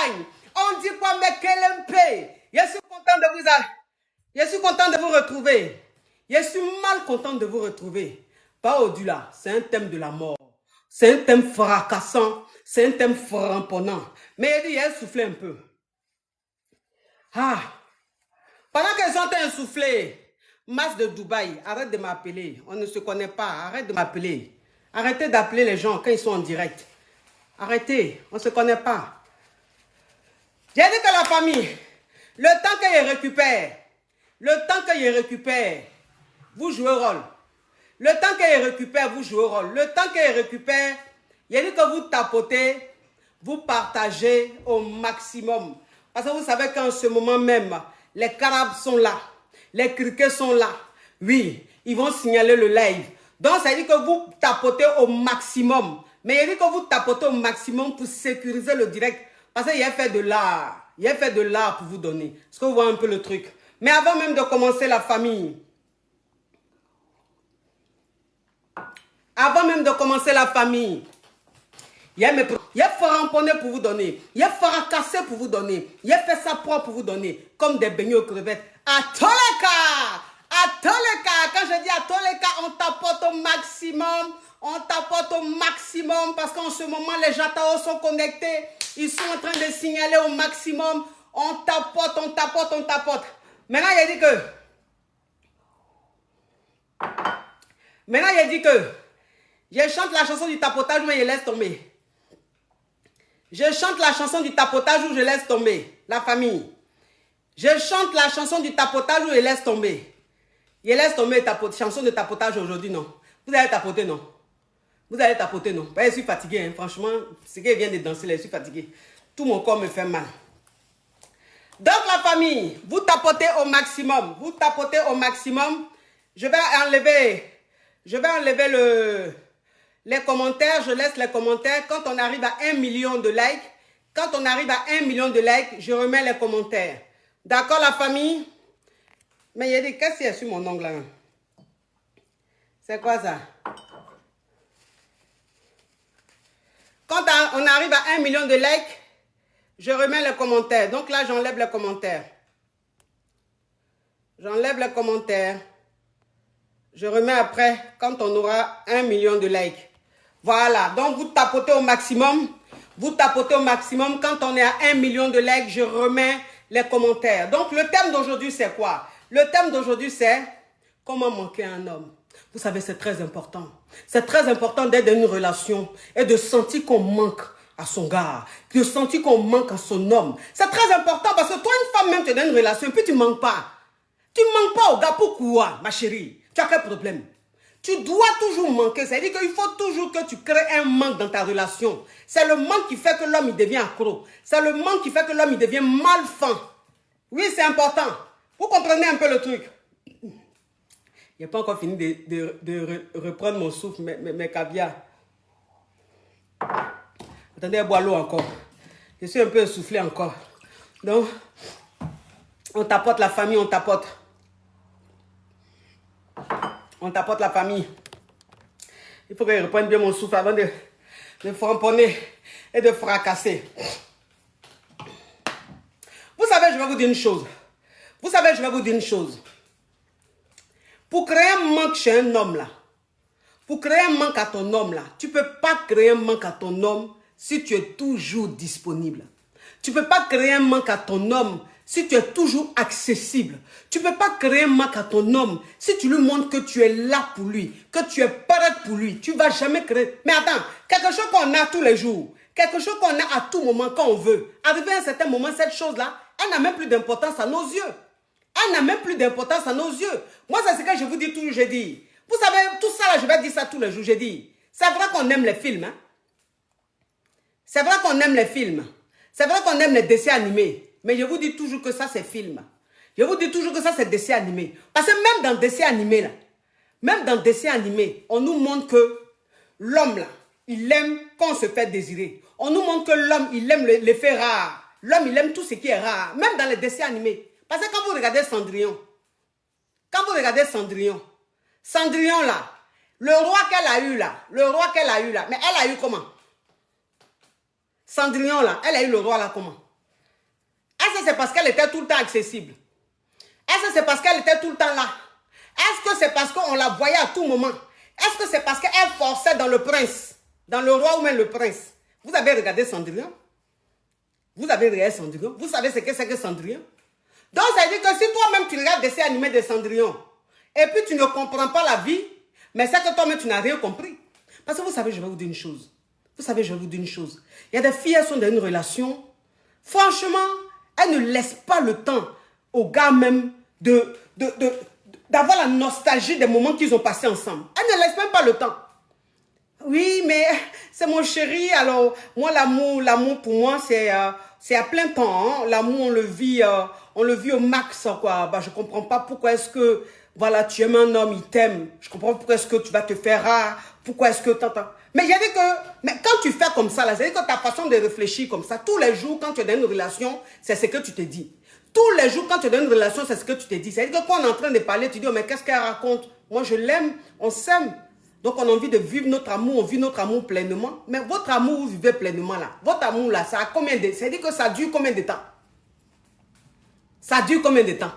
Dubaï. On dit quoi, mais Kelempe? Je suis content de vous... Je suis content de vous retrouver. Je suis mal content de vous retrouver. Pas au-delà, c'est un thème de la mort. C'est un thème fracassant. C'est un thème frapponnant. Mais il a soufflé un peu. Ah! Pendant qu'ils sont en train de souffler, Mas de Dubaï, arrête de m'appeler. On ne se connaît pas. Arrête de m'appeler. Arrêtez d'appeler les gens quand ils sont en direct. Arrêtez. On ne se connaît pas. J'ai dit que la famille, le temps qu'ils récupèrent, vous jouez rôle. Le temps qu'ils récupèrent, vous jouez rôle. Le temps qu'ils récupèrent, j'ai dit que vous tapotez, vous partagez au maximum. Parce que vous savez qu'en ce moment même, les carabes sont là. Les criquets sont là. Oui, ils vont signaler le live. Donc, ça veut dire que vous tapotez au maximum. Mais il dit que vous tapotez au maximum pour sécuriser le direct. Parce qu'il a fait de l'art. Il a fait de l'art pour vous donner. Est-ce que vous voyez un peu le truc? Mais avant même de commencer la famille. Avant même de commencer la famille. Il y a faramponné pour vous donner. Il y a faracassé pour vous donner. Il y a fait ça propre pour vous donner. Comme des beignets aux crevettes. À tous les cas. À tous les cas. Quand je dis à tous les cas, on tapote au maximum. On tapote au maximum. Parce qu'en ce moment, les Jatao sont connectés. Ils sont en train de signaler au maximum. On tapote, on tapote, on tapote. Maintenant, il a dit que... Maintenant, il a dit que... Je chante la chanson du tapotage, mais je laisse tomber. Je chante la chanson du tapotage où je laisse tomber. La famille. Je chante la chanson du tapotage où je laisse tomber. Je laisse tomber la chanson de tapotage aujourd'hui, non. Vous allez tapoter, non. Vous allez tapoter, non. Je suis fatigué, hein. Franchement, ce qui vient de danser là, je suis fatigué. Tout mon corps me fait mal. Donc la famille, vous tapotez au maximum. Vous tapotez au maximum. Je vais enlever les commentaires. Je laisse les commentaires. Quand on arrive à 1 million de likes, je remets les commentaires. D'accord la famille? Mais il y a des qu'est-ce qu'il y a sur mon ongle là? C'est quoi ça? Quand on arrive à 1 million de likes, je remets les commentaires. Donc là, j'enlève les commentaires. J'enlève les commentaires. Je remets après quand on aura 1 million de likes. Voilà. Donc vous tapotez au maximum. Vous tapotez au maximum. Quand on est à 1 million de likes, je remets les commentaires. Donc le thème d'aujourd'hui, c'est quoi? Le thème d'aujourd'hui, c'est comment manquer un homme. Vous savez, c'est très important. C'est très important d'être dans une relation et de sentir qu'on manque à son gars, de sentir qu'on manque à son homme. C'est très important parce que toi, une femme même, tu es dans une relation et puis tu ne manques pas. Tu ne manques pas au gars. Pourquoi, ma chérie? Tu as quel problème? Tu dois toujours manquer. C'est-à-dire qu'il faut toujours que tu crées un manque dans ta relation. C'est le manque qui fait que l'homme il devient accro. C'est le manque qui fait que l'homme il devient malfant. Oui, c'est important. Vous comprenez un peu le truc? Il n'a pas encore fini de reprendre mon souffle, mes caviars. Attendez, bois l'eau encore. Je suis un peu essoufflé encore. Donc, on tapote la famille, on tapote. On tapote la famille. Il faut que je reprenne bien mon souffle avant de framponner et de fracasser. Vous savez, je vais vous dire une chose. Pour créer un manque chez un homme là, pour créer un manque à ton homme là, tu ne peux pas créer un manque à ton homme si tu es toujours disponible. Tu ne peux pas créer un manque à ton homme si tu es toujours accessible. Tu ne peux pas créer un manque à ton homme si tu lui montres que tu es là pour lui, que tu es prête pour lui. Tu ne vas jamais créer. Mais attends, quelque chose qu'on a tous les jours, quelque chose qu'on a à tout moment quand on veut. Arrivé à un certain moment, cette chose-là, elle n'a même plus d'importance à nos yeux. Elle n'a même plus d'importance à nos yeux. Moi, c'est ce que je vous dis toujours, je dis. Vous savez, tout ça, là, je vais dire ça tous les jours, je dis. C'est vrai qu'on aime les films, hein. C'est vrai qu'on aime les films. C'est vrai qu'on aime les dessins animés. Mais je vous dis toujours que ça, c'est film. Je vous dis toujours que ça, c'est dessin animé. Parce que même dans dessin animé, là, on nous montre que l'homme, là, il aime quand on se fait désirer. On nous montre que l'homme, il aime l'effet rare. L'homme, il aime tout ce qui est rare. Même dans les dessins animés. Parce que quand vous regardez Cendrillon, Cendrillon là, le roi qu'elle a eu là, mais elle a eu comment? Cendrillon là, elle a eu le roi là comment? Est-ce que c'est parce qu'elle était tout le temps accessible? Est-ce que c'est parce qu'elle était tout le temps là? Est-ce que c'est parce qu'on la voyait à tout moment? Est-ce que c'est parce qu'elle forçait dans le prince, dans le roi ou même le prince? Vous avez regardé Cendrillon? Vous avez regardé Cendrillon? Vous savez ce que c'est que Cendrillon? Donc ça veut dire que si toi-même tu regardes des dessins animés de Cendrillon, et puis tu ne comprends pas la vie, mais c'est que toi-même tu n'as rien compris. Parce que vous savez, je vais vous dire une chose. Vous savez, je vais vous dire une chose. Il y a des filles, elles sont dans une relation. Franchement, elles ne laissent pas le temps aux gars même d'avoir la nostalgie des moments qu'ils ont passés ensemble. Elles ne laissent même pas le temps. Oui, mais c'est mon chéri. Alors, moi, l'amour pour moi, c'est à plein temps. Hein. L'amour, on le vit au max. Quoi. Bah, je ne comprends pas pourquoi est-ce que, voilà, tu aimes un homme, il t'aime. Je comprends pas pourquoi est-ce que tu vas te faire rare. Pourquoi est-ce que t'entends. Mais il y avait que, mais quand tu fais comme ça, là, c'est-à-dire que ta façon de réfléchir comme ça, tous les jours, quand tu es dans une relation, c'est ce que tu te dis. Tous les jours, quand tu es dans une relation, c'est ce que tu te dis. C'est-à-dire que quand on est en train de parler, tu dis, oh, mais qu'est-ce qu'elle raconte? Moi, je l'aime, on s'aime. Donc, on a envie de vivre notre amour, on vit notre amour pleinement. Mais votre amour, vous vivez pleinement là. Votre amour là, ça a combien de... C'est-à-dire que ça dure combien de temps? Ça dure combien de temps?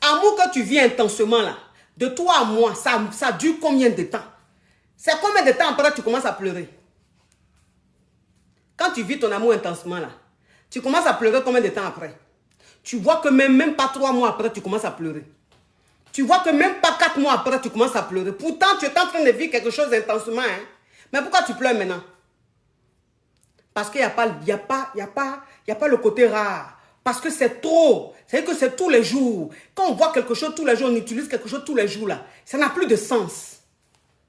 Amour que tu vis intensément là, de toi à moi, ça dure combien de temps? C'est combien de temps après tu commences à pleurer? Quand tu vis ton amour intensément là, tu commences à pleurer combien de temps après? Tu vois que même pas 3 mois après, tu commences à pleurer. Tu vois que même pas 4 mois après, tu commences à pleurer. Pourtant, tu es en train de vivre quelque chose intensément. Hein? Mais pourquoi tu pleures maintenant? Parce qu'il n'y a pas le côté rare. Parce que c'est trop. C'est-à-dire que c'est tous les jours. Quand on voit quelque chose tous les jours, on utilise quelque chose tous les jours là. Ça n'a plus de sens.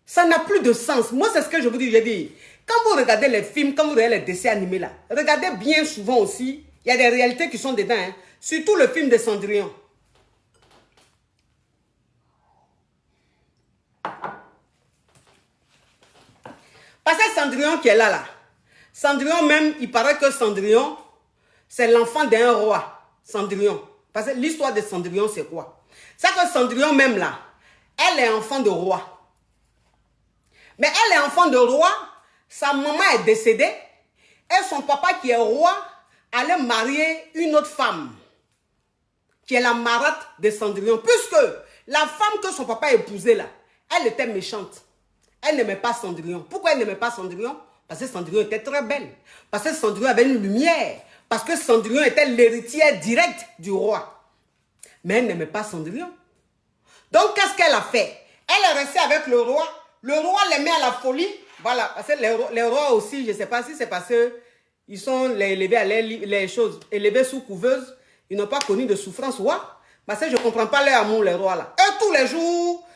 Ça n'a plus de sens. Moi, c'est ce que je vous dis. J'ai dit, quand vous regardez les films, quand vous regardez les dessins animés là, regardez bien souvent aussi, il y a des réalités qui sont dedans. Hein? Surtout le film de Cendrillon. Parce que Cendrillon qui est là. Cendrillon même, il paraît que Cendrillon, c'est l'enfant d'un roi. Cendrillon. Parce que l'histoire de Cendrillon, c'est quoi? C'est que Cendrillon même là, elle est enfant de roi. Mais elle est enfant de roi, sa maman est décédée, et son papa qui est roi, allait marier une autre femme, qui est la marâtre de Cendrillon. Puisque la femme que son papa épousait là, elle était méchante. Elle n'aimait pas Cendrillon. Pourquoi elle n'aimait pas Cendrillon? Parce que Cendrillon était très belle. Parce que Cendrillon avait une lumière. Parce que Cendrillon était l'héritière directe du roi. Mais elle n'aimait pas Cendrillon. Donc, qu'est-ce qu'elle a fait? Elle est restée avec le roi. Le roi l'aimait à la folie. Voilà. Parce que les rois aussi, je ne sais pas si c'est parce qu'ils sont élevés à les choses, élevés sous couveuse. Ils n'ont pas connu de souffrance. Roi. Parce que je ne comprends pas leur amour, les rois là. Eux, tous les jours,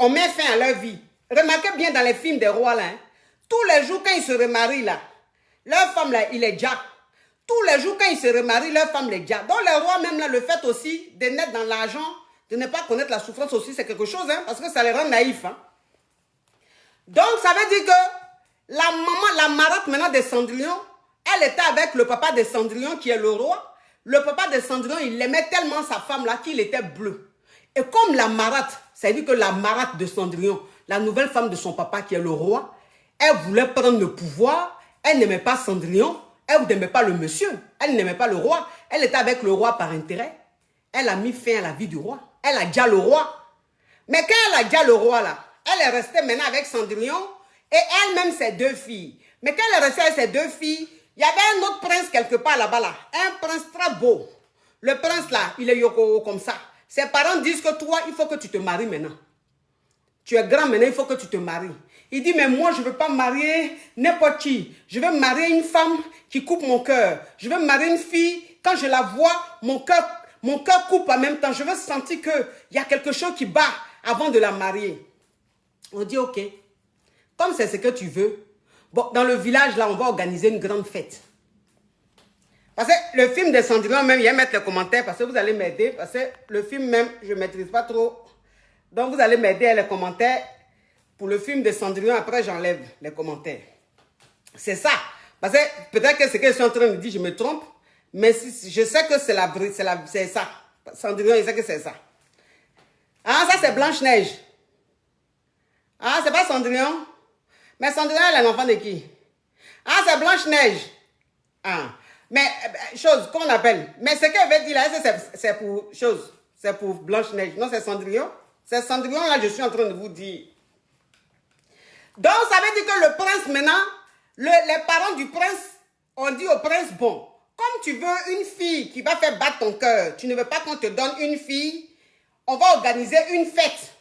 on met fin à leur vie. Remarquez bien dans les films des rois là, hein, tous les jours quand ils se remarient là, leur femme là, il est déjà. Tous les jours quand ils se remarient, leur femme les déjà. Donc les rois même là, le fait aussi de naître dans l'argent, de ne pas connaître la souffrance aussi, c'est quelque chose, hein, parce que ça les rend naïfs. Hein. Donc ça veut dire que la maman, la marâtre maintenant de Cendrillon, elle était avec le papa de Cendrillon qui est le roi. Le papa de Cendrillon, il aimait tellement sa femme là qu'il était bleu. Et comme la marâtre, ça veut dire que la marâtre de Cendrillon, la nouvelle femme de son papa qui est le roi, elle voulait prendre le pouvoir, elle n'aimait pas Cendrillon, elle n'aimait pas le monsieur, elle n'aimait pas le roi, elle était avec le roi par intérêt, elle a mis fin à la vie du roi, elle a déjà le roi. Mais quand elle a déjà le roi là, elle est restée maintenant avec Cendrillon et elle-même ses 2 filles. Mais quand elle est restée avec ses 2 filles, il y avait un autre prince quelque part là-bas là, un prince très beau. Le prince là, il est yoko comme ça. Ses parents disent que toi, il faut que tu te maries maintenant. Tu es grand maintenant, il faut que tu te maries. Il dit, mais moi, je ne veux pas marier n'importe qui. Je veux marier une femme qui coupe mon cœur. Je veux marier une fille, quand je la vois, mon cœur coupe en même temps. Je veux sentir qu'il y a quelque chose qui bat avant de la marier. On dit, ok. Comme c'est ce que tu veux, bon, dans le village, là, on va organiser une grande fête. Parce que le film de Cendrillon, même, il y a mettre les commentaires, parce que vous allez m'aider. Parce que le film même, je ne maîtrise pas trop. Donc, vous allez m'aider à les commentaires. Pour le film de Cendrillon, après, j'enlève les commentaires. C'est ça. Parce que peut-être que ce que je suis en train de dire, je me trompe. Mais je sais que c'est ça. Cendrillon, il sait que c'est ça. Ah, ça, c'est Blanche-Neige. Ah, c'est pas Cendrillon. Mais Cendrillon, elle est l'enfant de qui? Ah, c'est Blanche-Neige. Ah. Mais, chose, qu'on appelle. Mais ce qu'elle veut dire là, c'est pour chose. C'est pour Blanche-Neige. Non, c'est Cendrillon. C'est Cendrillon, là, je suis en train de vous dire. Donc, ça veut dire que le prince, maintenant, les parents du prince ont dit au prince, bon, comme tu veux une fille qui va faire battre ton cœur, tu ne veux pas qu'on te donne une fille, on va organiser une fête.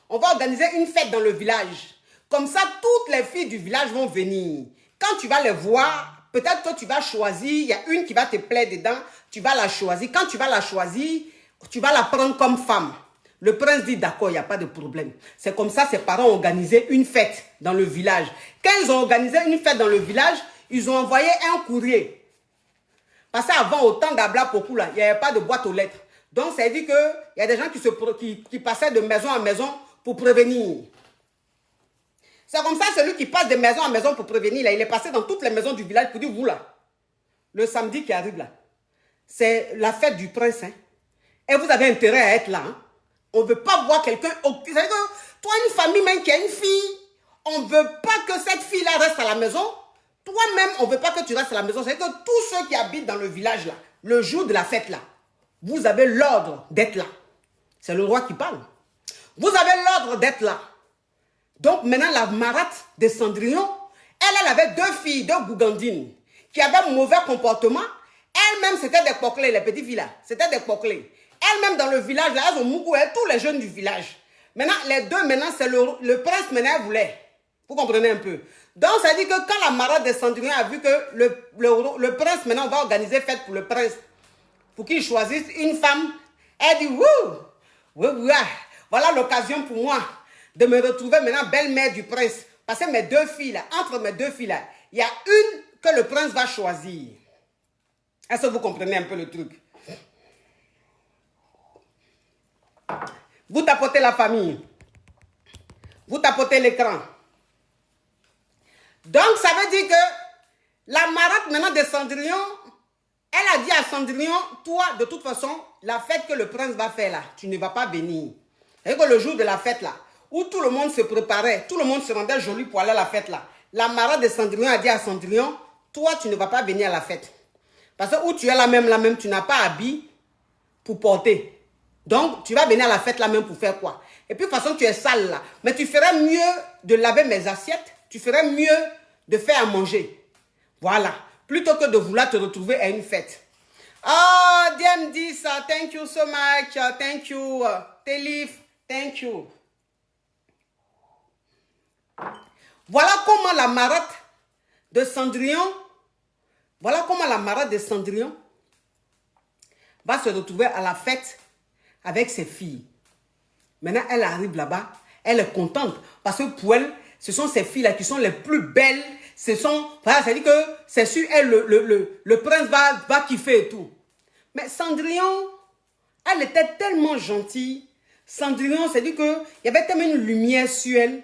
On va organiser une fête dans le village. Comme ça, toutes les filles du village vont venir. Quand tu vas les voir, peut-être que tu vas choisir, il y a une qui va te plaire dedans, tu vas la choisir. Quand tu vas la choisir, tu vas la prendre comme femme. Le prince dit d'accord, il n'y a pas de problème. C'est comme ça, ses parents ont organisé une fête dans le village. Quand ils ont organisé une fête dans le village, ils ont envoyé un courrier. Parce qu'avant, au temps d'Abla Pokou, il n'y avait pas de boîte aux lettres. Donc, ça veut dire qu'il y a des gens qui passaient de maison en maison pour prévenir. C'est comme ça, celui qui passe de maison en maison pour prévenir, là, il est passé dans toutes les maisons du village pour dire, vous là, le samedi qui arrive là, c'est la fête du prince. Hein, et vous avez intérêt à être là. Hein. On ne veut pas voir quelqu'un. C'est-à-dire que toi, une famille même qui a une fille, on ne veut pas que cette fille-là reste à la maison. Toi-même, on ne veut pas que tu restes à la maison. C'est-à-dire que tous ceux qui habitent dans le village là, le jour de la fête là, vous avez l'ordre d'être là. C'est le roi qui parle. Vous avez l'ordre d'être là. Donc maintenant, la marate de Cendrillon, elle avait deux filles, deux gougandines, qui avaient un mauvais comportement. Elles-mêmes, c'était des poclés, les petites filles là. C'était des poclés. Elles-mêmes, dans le village, là, elles ont mougoué tous les jeunes du village. Maintenant, les deux, maintenant, c'est le prince, maintenant, elle voulait. Vous comprenez un peu. Donc, ça dit que quand la marade de Cendrillon a vu que le prince, maintenant, va organiser fête pour le prince, pour qu'il choisisse une femme, elle dit, wouh, voilà l'occasion pour moi de me retrouver maintenant belle-mère du prince. Parce que mes deux filles, là, entre mes deux filles, là, il y a une que le prince va choisir. Est-ce que vous comprenez un peu le truc? Vous tapotez la famille. Vous tapotez l'écran. Donc, ça veut dire que la marate maintenant de Cendrillon, elle a dit à Cendrillon, toi, de toute façon, la fête que le prince va faire là, tu ne vas pas venir. Et que le jour de la fête là, où tout le monde se préparait, tout le monde se rendait joli pour aller à la fête là, la marade de Cendrillon a dit à Cendrillon, toi, tu ne vas pas venir à la fête. Parce que où tu es là même, tu n'as pas habit pour porter. Donc, tu vas venir à la fête là même pour faire quoi? Et puis, de toute façon, tu es sale là. Mais tu ferais mieux de laver mes assiettes. Tu ferais mieux de faire à manger. Voilà. Plutôt que de vouloir te retrouver à une fête. Oh, DM10, thank you so much. Thank you. Telif, thank you. Voilà comment la marate de Cendrillon, va se retrouver à la fête avec ses filles. Maintenant, elle arrive là-bas, elle est contente parce que pour elle, ce sont ces filles-là qui sont les plus belles. Voilà, c'est-à-dire que c'est sûr, elle, le prince va kiffer et tout. Mais Cendrillon, elle était tellement gentille. Cendrillon, c'est-à-dire qu'il y avait tellement une lumière sur elle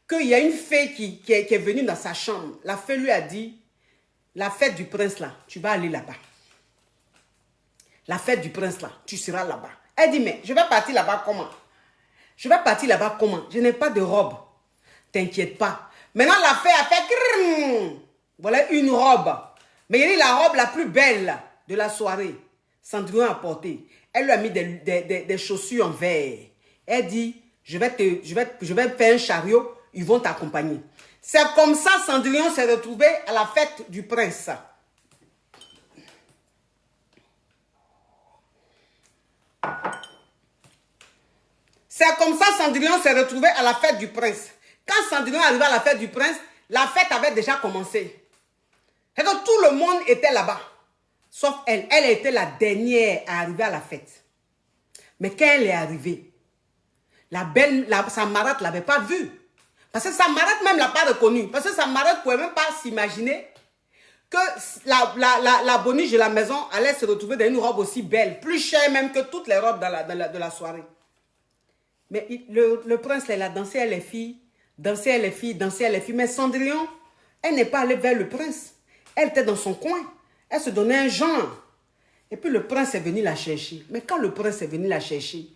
qu'il y a une fée qui est venue dans sa chambre. La fée lui a dit, la fête du prince là, tu vas aller là-bas. La fête du prince là, tu seras là-bas. Elle dit, mais je vais partir là-bas comment? Je vais partir là-bas comment? Je n'ai pas de robe. T'inquiète pas. Maintenant, la fée a fait... Voilà une robe. Mais il y a la robe la plus belle de la soirée. Cendrillon a porté. Elle lui a mis des chaussures en verre. Elle dit, je vais faire un chariot, ils vont t'accompagner. C'est comme ça Cendrillon s'est retrouvé à la fête du prince. C'est comme ça Cendrillon s'est retrouvé à la fête du prince. Quand Cendrillon arrivait à la fête du prince, la fête avait déjà commencé. Et que tout le monde était là-bas. Sauf elle. Elle était la dernière à arriver à la fête. Mais quand elle est arrivée, sa marate ne l'avait pas vue. Parce que sa marate même ne l'a pas reconnue. Parce que sa marate ne pouvait même pas s'imaginer que la boniche de la maison allait se retrouver dans une robe aussi belle. Plus chère même que toutes les robes de la soirée. Mais le prince, elle a dansé à les filles. Dansé à les filles, dansé à les filles. Mais Cendrillon, elle n'est pas allée vers le prince. Elle était dans son coin. Elle se donnait un genre. Et puis le prince est venu la chercher. Mais quand le prince est venu la chercher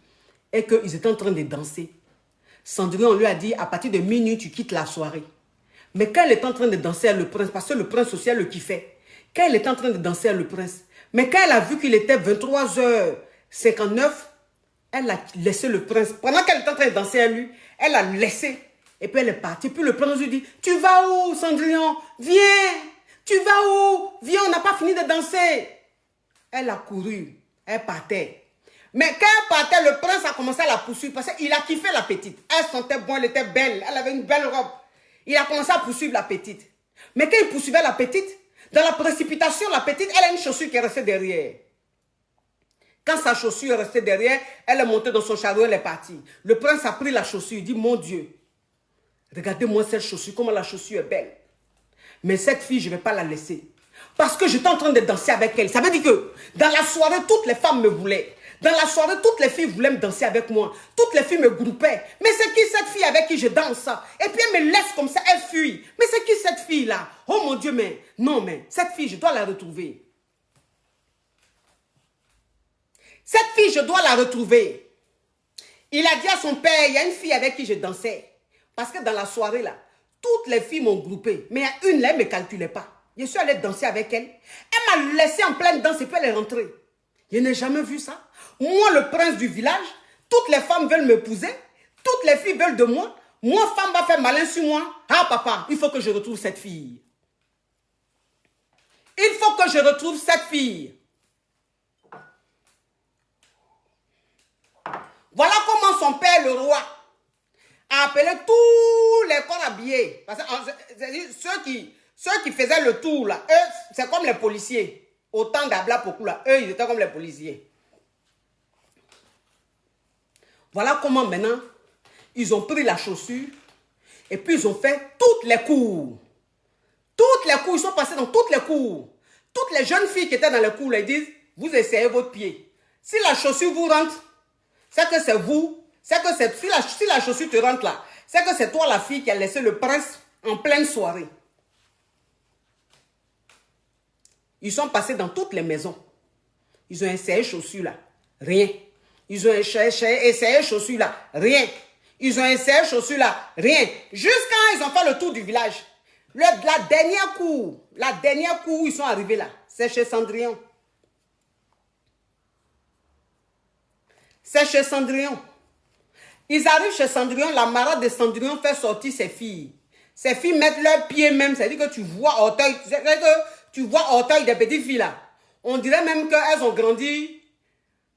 et qu'ils étaient en train de danser, Cendrillon lui a dit, à partir de minuit, tu quittes la soirée. Mais quand elle est en train de danser avec le prince, parce que le prince aussi le kiffait, Quand elle était en train de danser avec le prince, mais quand elle a vu qu'il était 23h59, elle a laissé le prince. Pendant qu'elle était en train de danser à lui, elle a laissé. Et puis elle est partie. Puis le prince lui dit, tu vas où, Cendrillon? Viens. Tu vas où? Viens, on n'a pas fini de danser. Elle a couru. Elle partait. Mais quand elle partait, le prince a commencé à la poursuivre parce qu'il a kiffé la petite. Elle sentait bon, elle était belle. Elle avait une belle robe. Il a commencé à poursuivre la petite. Mais quand il poursuivait la petite, dans la précipitation, la petite, elle a une chaussure qui est restée derrière. Quand sa chaussure est restée derrière, elle est montée dans son chariot, elle est partie. Le prince a pris la chaussure, il dit, mon Dieu, regardez-moi cette chaussure, comment la chaussure est belle. Mais cette fille, je ne vais pas la laisser. Parce que j'étais en train de danser avec elle. Ça veut dire que dans la soirée, toutes les femmes me voulaient. Dans la soirée, toutes les filles voulaient me danser avec moi. Toutes les filles me groupaient. Mais c'est qui cette fille avec qui je danse? Et puis elle me laisse comme ça, elle fuit. Mais c'est qui cette fille-là? Oh mon Dieu, mais non, mais cette fille, je dois la retrouver. Cette fille, je dois la retrouver. Il a dit à son père, il y a une fille avec qui je dansais. Parce que dans la soirée, là, toutes les filles m'ont groupé. Mais il y a une là, elle ne me calculait pas. Je suis allée danser avec elle. Elle m'a laissé en pleine danse et puis elle est rentrée. Je n'ai jamais vu ça. Moi, le prince du village, toutes les femmes veulent m'épouser. Toutes les filles veulent de moi. Moi, femme va faire malin sur moi. Ah, papa, il faut que je retrouve cette fille. Il faut que je retrouve cette fille. Voilà comment son père, le roi, a appelé tous les corps habillés. Parce que ceux qui faisaient le tour, là, eux, c'est comme les policiers. Au temps d'Abla Pokou, là, eux, ils étaient comme les policiers. Voilà comment maintenant, ils ont pris la chaussure et puis ils ont fait toutes les cours. Toutes les cours, ils sont passés dans toutes les cours. Toutes les jeunes filles qui étaient dans les cours, là, ils disent, vous essayez votre pied. Si la chaussure vous rentre, c'est que c'est vous. C'est que c'est, si la chaussure te rentre là, c'est que c'est toi la fille qui a laissé le prince en pleine soirée. Ils sont passés dans toutes les maisons. Ils ont essayé chaussures là. Rien. Ils ont essayé chaussures là. Rien. Ils ont essayé chaussures là. Rien. Jusqu'à ils ont fait le tour du village. La dernière cour où ils sont arrivés là, c'est chez Cendrillon. C'est chez Cendrillon. Ils arrivent chez Cendrillon, la marade de Cendrillon fait sortir ses filles. Ces filles mettent leurs pieds même, c'est-à-dire que tu vois orteil des petites filles là. On dirait même qu'elles ont grandi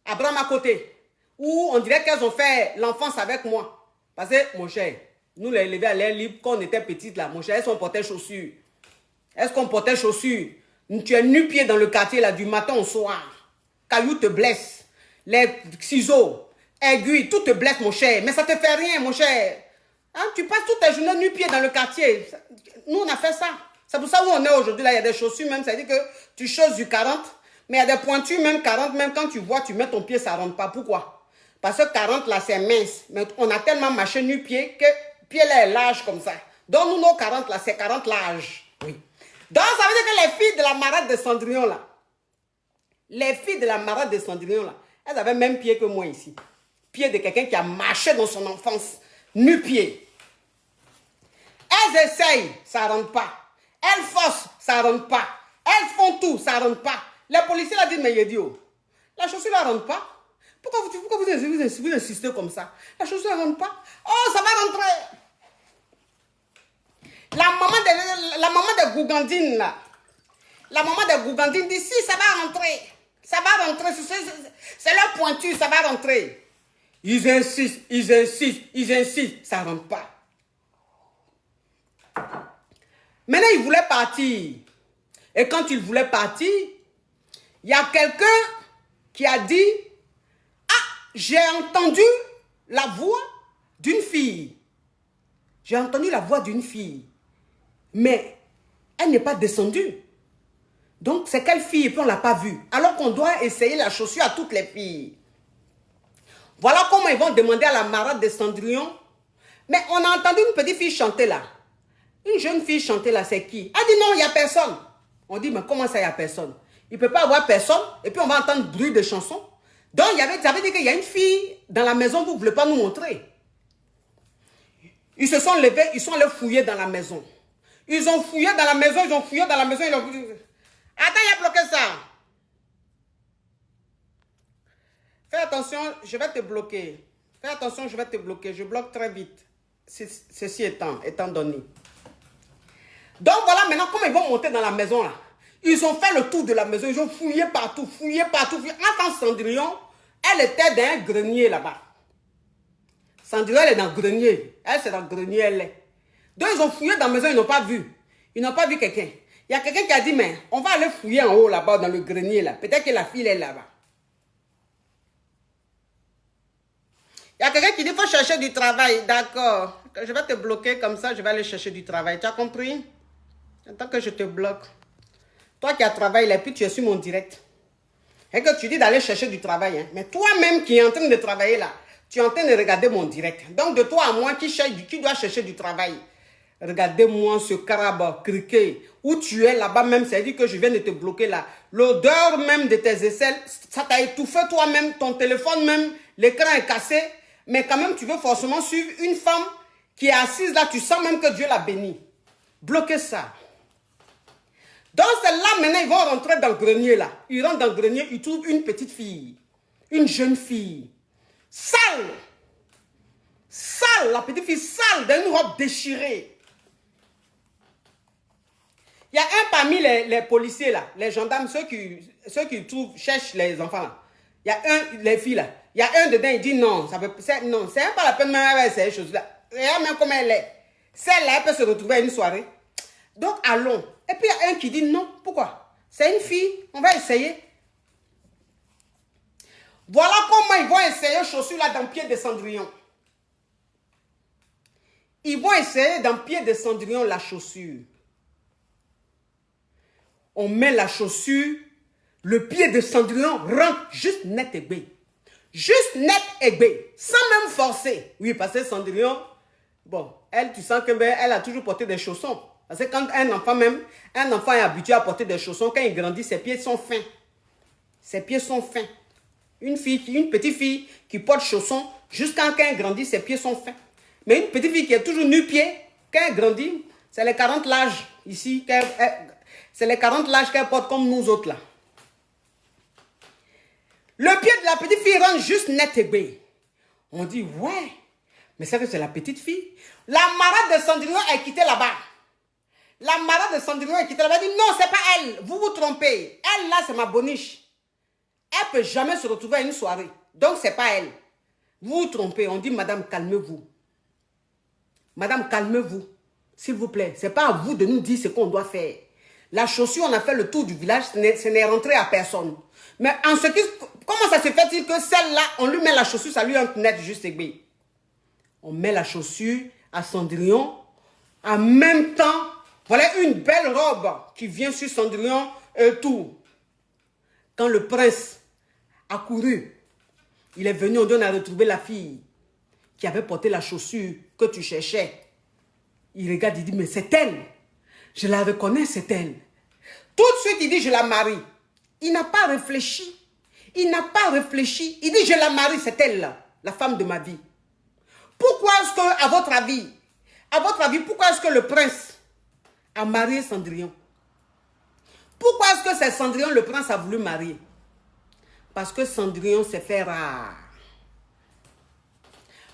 à bras à côté. Ou on dirait qu'elles ont fait l'enfance avec moi. Parce que, mon cher, nous les élevés à l'air libre, quand on était petites là, mon cher, est-ce qu'on portait chaussures? Est-ce qu'on portait chaussures? Tu es nu-pied dans le quartier là, du matin au soir. Cailloux te blesse. Les ciseaux, aiguilles, tout te blesse, mon cher. Mais ça te fait rien, mon cher. Hein? Tu passes toute ta journée nu-pied dans le quartier. Nous, on a fait ça. C'est pour ça où on est aujourd'hui. Là, il y a des chaussures même. Ça veut dire que tu choses du 40. Mais il y a des pointures même 40. Même quand tu vois, tu mets ton pied, ça ne rentre pas. Pourquoi? Parce que 40, là, c'est mince. Mais on a tellement marché nu-pied que pied là est large comme ça. Donc, nous, nos 40, là, c'est 40 large. Oui. Donc, ça veut dire que les filles de la marade de Cendrillon, là, les filles de la marade de Cendrillon, là, elles avaient même pied que moi ici. Pied de quelqu'un qui a marché dans son enfance. Nu-pied. Elles essayent, ça ne rentre pas. Elles forcent, ça ne rentre pas. Elles font tout, ça ne rentre pas. Les policiers l'ont dit, mais idiot, la chaussure ne rentre pas. Pourquoi vous insistez comme ça? La chaussure ne rentre pas. Oh, ça va rentrer. La maman de Gougandine, là. La maman de Gougandine dit, si, ça va rentrer. Ça va rentrer. C'est leur pointure, ça va rentrer. Ils insistent, ça ne rentre pas. Maintenant, ils voulaient partir. Et quand ils voulaient partir, il y a quelqu'un qui a dit, ah, j'ai entendu la voix d'une fille. J'ai entendu la voix d'une fille. Mais elle n'est pas descendue. Donc, c'est quelle fille? Et puis on ne l'a pas vue. Alors qu'on doit essayer la chaussure à toutes les filles. Voilà comment ils vont demander à la marade de Cendrillon. Mais on a entendu une petite fille chanter là. Une jeune fille chanter là, c'est qui? Elle dit non, il n'y a personne. On dit, mais comment ça, il n'y a personne? Il ne peut pas avoir personne. Et puis on va entendre bruit de chansons. Donc, ça veut dire qu'il y a une fille dans la maison que vous ne voulez pas nous montrer. Ils se sont levés, ils sont allés fouiller dans la maison. Ils ont fouillé dans la maison, ils ont fouillé dans la maison. Attends, il a bloqué ça. Fais attention, je vais te bloquer. Fais attention, je vais te bloquer. Je bloque très vite. Ceci étant donné. Donc voilà, maintenant, comment ils vont monter dans la maison là? Ils ont fait le tour de la maison. Ils ont fouillé partout, fouillé partout. Attends, Cendrillon, elle était dans un grenier là-bas. Cendrillon, elle est dans le grenier. Elle, c'est dans le grenier, elle est. Donc, ils ont fouillé dans la maison, ils n'ont pas vu. Ils n'ont pas vu quelqu'un. Il y a quelqu'un qui a dit, mais on va aller fouiller en haut là-bas, dans le grenier là. Peut-être que la fille est là-bas. Il y a quelqu'un qui dit, il faut chercher du travail. D'accord. Je vais te bloquer comme ça, je vais aller chercher du travail. Tu as compris? Attends que je te bloque. Toi qui as travaillé là, puis tu es sur mon direct. Et que tu dis d'aller chercher du travail. Hein. Mais toi-même qui es en train de travailler là, tu es en train de regarder mon direct. Donc de toi à moi qui dois chercher du travail. Regardez-moi ce carabe criquet. Où tu es là-bas même, ça dit que je viens de te bloquer là. L'odeur même de tes aisselles, ça t'a étouffé toi-même, ton téléphone même, l'écran est cassé. Mais quand même, tu veux forcément suivre une femme qui est assise là, tu sens même que Dieu l'a bénie. Bloquez ça. Donc c'est là maintenant, ils vont rentrer dans le grenier là. Ils rentrent dans le grenier, ils trouvent une petite fille. Une jeune fille. Sale. Sale, la petite fille sale, dans une robe déchirée. Il y a un parmi les policiers là, les gendarmes, ceux qui cherchent les enfants là. Il y a un, les filles là. Il y a un dedans, il dit non, non, c'est pas la peine même avec ces choses-là. Regarde même comment elle est. Celle-là, elle peut se retrouver à une soirée. Donc, allons. Et puis, il y a un qui dit non. Pourquoi? C'est une fille, on va essayer. Voilà comment ils vont essayer chaussures là dans le pied de Cendrillon. Ils vont essayer dans le pied de Cendrillon la chaussure. On met la chaussure, le pied de Cendrillon rentre juste net et bé. Juste net et bé, sans même forcer. Oui, parce que Cendrillon, bon, elle, tu sens qu'elle a toujours porté des chaussons. Parce que quand un enfant est habitué à porter des chaussons, quand il grandit, ses pieds sont fins. Ses pieds sont fins. Une petite fille qui porte chaussons, jusqu'à quand elle grandit, ses pieds sont fins. Mais une petite fille qui est toujours nu-pied, quand elle grandit, c'est les 40 l'âge ici, c'est les 40 l'âge qu'elle porte comme nous autres là. Le pied de la petite fille rentre juste net et bé. On dit, ouais, mais c'est que c'est la petite fille. La marade de Cendrillon est quittée là-bas. La marade de Cendrillon est quittée là-bas. Elle dit, non, c'est pas elle. Vous vous trompez. Elle, là, c'est ma boniche. Elle ne peut jamais se retrouver à une soirée. Donc, c'est pas elle. Vous vous trompez. On dit, madame, calmez-vous. Madame, calmez-vous. S'il vous plaît. Ce n'est pas à vous de nous dire ce qu'on doit faire. La chaussure, on a fait le tour du village. Ce n'est rentré à personne. Mais en ce qui... Comment ça se fait-il que celle-là, on lui met la chaussure, ça lui entre net juste et bien. On met la chaussure à Cendrillon. En même temps, voilà une belle robe qui vient sur Cendrillon et tout. Quand le prince a couru, il est venu, on a retrouvé la fille qui avait porté la chaussure que tu cherchais. Il regarde, il dit, mais c'est elle. Je la reconnais, c'est elle. Tout de suite, il dit, je la marie. Il n'a pas réfléchi. Il n'a pas réfléchi. Il dit, je la marie, c'est elle, la femme de ma vie. Pourquoi est-ce que, à votre avis, pourquoi est-ce que le prince a marié Cendrillon? Pourquoi est-ce que c'est Cendrillon le prince a voulu marier? Parce que Cendrillon s'est fait rare.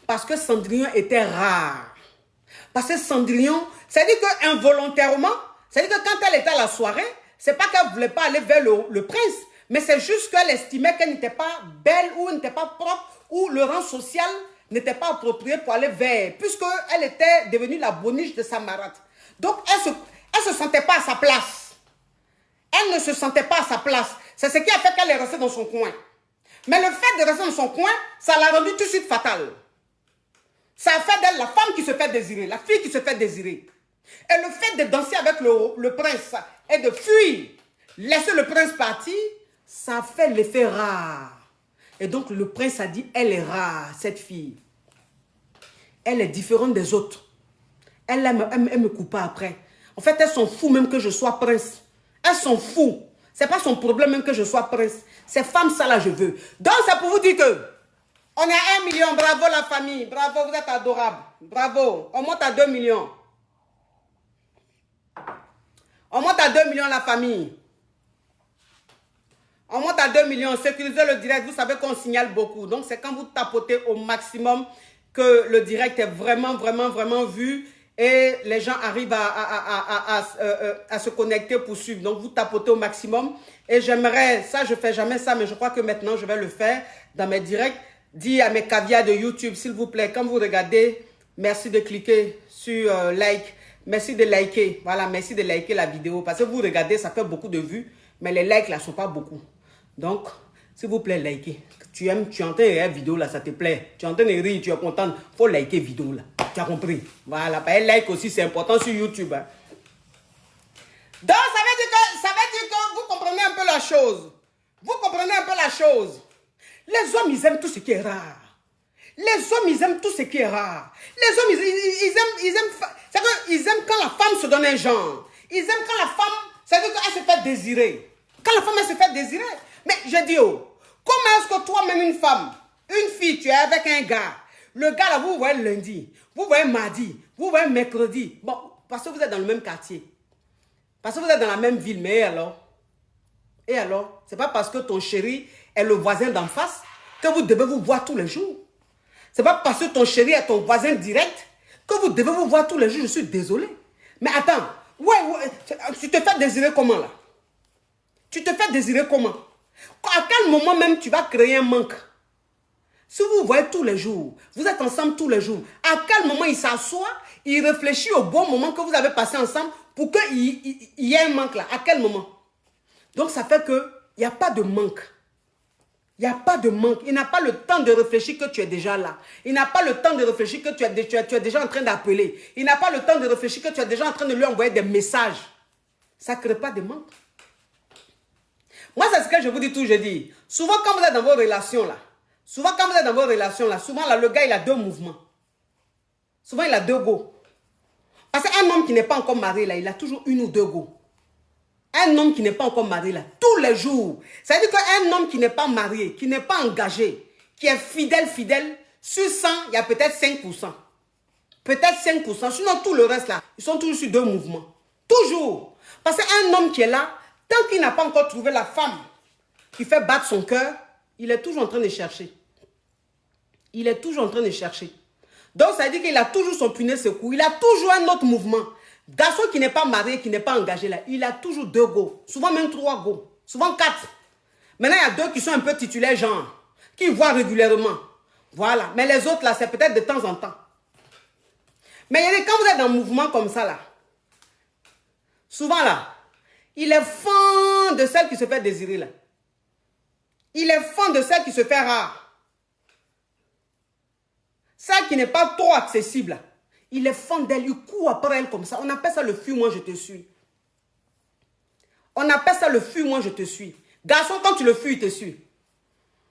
Parce que Cendrillon était rare. Parce que Cendrillon, c'est-à-dire qu'involontairement, c'est-à-dire que quand elle était à la soirée, c'est pas qu'elle ne voulait pas aller vers le prince, mais c'est juste qu'elle estimait qu'elle n'était pas belle ou n'était pas propre ou le rang social n'était pas approprié pour aller vers, puisqu'elle était devenue la boniche de sa marade. Donc, elle se sentait pas à sa place. Elle ne se sentait pas à sa place. C'est ce qui a fait qu'elle est restée dans son coin. Mais le fait de rester dans son coin, ça l'a rendue tout de suite fatale. Ça a fait d'elle la femme qui se fait désirer, la fille qui se fait désirer. Et le fait de danser avec le prince et de fuir, laisser le prince partir, ça a fait l'effet rare. Et donc le prince a dit, elle est rare, cette fille. Elle est différente des autres. Elle me coupe pas après. En fait, elles sont fous même que je sois prince. Elles sont fous. C'est pas son problème même que je sois prince. Ces femmes, ça là, je veux. Donc, c'est pour vous dire que on est à 1 million. Bravo la famille. Bravo, vous êtes adorables. Bravo. On monte à 2 millions. On monte à 2 millions la famille. On monte à 2 millions. Sécurisez le direct. Vous savez qu'on signale beaucoup. Donc, c'est quand vous tapotez au maximum que le direct est vraiment, vraiment, vraiment vu. Et les gens arrivent à se connecter pour suivre. Donc, vous tapotez au maximum. Et j'aimerais, ça, je ne fais jamais ça, mais je crois que maintenant, je vais le faire dans mes directs. Dis à mes caviars de YouTube, s'il vous plaît, quand vous regardez, merci de cliquer sur like. Merci de liker. Voilà, merci de liker la vidéo. Parce que vous regardez, ça fait beaucoup de vues. Mais les likes, là, ne sont pas beaucoup. Donc, s'il vous plaît, likez. Tu aimes, tu entends la vidéo, là, ça te plaît. Tu entends rire, tu es content. Il faut liker vidéo, là. Tu as compris? Voilà. Bah, like aussi, c'est important sur YouTube. Hein. Donc, ça veut dire que vous comprenez un peu la chose. Vous comprenez un peu la chose. Les hommes, ils aiment tout ce qui est rare. Les hommes, ils aiment tout ce qui est rare. Les hommes, ils aiment quand la femme se donne un genre. Ils aiment quand la femme, ça veut dire qu'elle se fait désirer. Quand la femme, elle se fait désirer. Mais je dis, oh, comment est-ce que toi-même, une femme, une fille, tu es avec un gars. Le gars, là, vous voyez lundi, vous voyez mardi, vous voyez mercredi. Bon, parce que vous êtes dans le même quartier. Parce que vous êtes dans la même ville. Mais et alors? Et alors? C'est pas parce que ton chéri est le voisin d'en face que vous devez vous voir tous les jours. C'est pas parce que ton chéri est ton voisin direct que vous devez vous voir tous les jours. Je suis désolé. Mais attends, tu te fais désirer comment là? Tu te fais désirer comment? À quel moment même tu vas créer un manque? Si vous voyez tous les jours, vous êtes ensemble tous les jours, à quel moment il s'assoit, il réfléchit au bon moment que vous avez passé ensemble pour qu'il y ait un manque là? À quel moment? Donc ça fait qu'il n'y a pas de manque. Il n'y a pas de manque. Il n'a pas le temps de réfléchir que tu es déjà là. Il n'a pas le temps de réfléchir que tu es déjà en train d'appeler. Il n'a pas le temps de réfléchir que tu es déjà en train de lui envoyer des messages. Ça ne crée pas de manque. Moi, c'est ce que je vous dis toujours. Je dis, souvent quand vous êtes dans vos relations là, souvent là, le gars, il a deux mouvements. Souvent, il a deux go. Parce qu'un homme qui n'est pas encore marié là, il a toujours une ou deux go. Un homme qui n'est pas encore marié là, tous les jours. Ça veut dire qu'un homme qui n'est pas marié, qui n'est pas engagé, qui est fidèle, sur 100, il y a peut-être 5%. Peut-être 5%. Sinon, tout le reste là, ils sont toujours sur deux mouvements. Toujours. Parce qu'un homme qui est là, tant qu'il n'a pas encore trouvé la femme qui fait battre son cœur, il est toujours en train de chercher. Il est toujours en train de chercher. Donc, ça veut dire qu'il a toujours son punaise secours. Il a toujours un autre mouvement. Garçon qui n'est pas marié, qui n'est pas engagé là, il a toujours deux go. Souvent même trois go. Souvent quatre. Maintenant, il y a deux qui sont un peu titulaires, genre, qui voient régulièrement. Voilà. Mais les autres là, c'est peut-être de temps en temps. Mais quand vous êtes dans un mouvement comme ça là, souvent là, il est fan de celle qui se fait désirer là. Il est fan de celle qui se fait rare. Celle qui n'est pas trop accessible là. Il est fan d'elle, il court après elle comme ça. On appelle ça le fuis-moi, je te suis. On appelle ça le fuis-moi, je te suis. Garçon, quand tu le fuis, il te suit.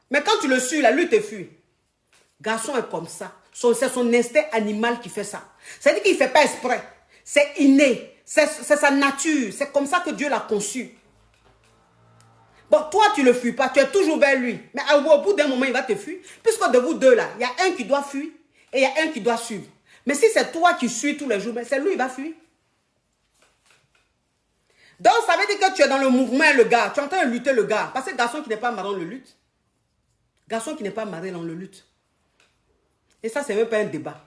Mais quand tu le suis, là, lui te fuit. Garçon est comme ça. C'est son instinct animal qui fait ça. C'est-à-dire qu'il ne fait pas exprès. C'est inné. C'est sa nature. C'est comme ça que Dieu l'a conçu. Bon, toi, tu ne le fuis pas. Tu es toujours vers lui. Mais au bout d'un moment, il va te fuir. Puisque de vous deux, là, il y a un qui doit fuir et il y a un qui doit suivre. Mais si c'est toi qui suis tous les jours, c'est lui qui va fuir. Donc, ça veut dire que tu es dans le mouvement, le gars. Tu es en train de lutter le gars. Parce que garçon qui n'est pas marié, on le lutte. Garçon qui n'est pas marié, on le lutte. Et ça, c'est même pas un débat.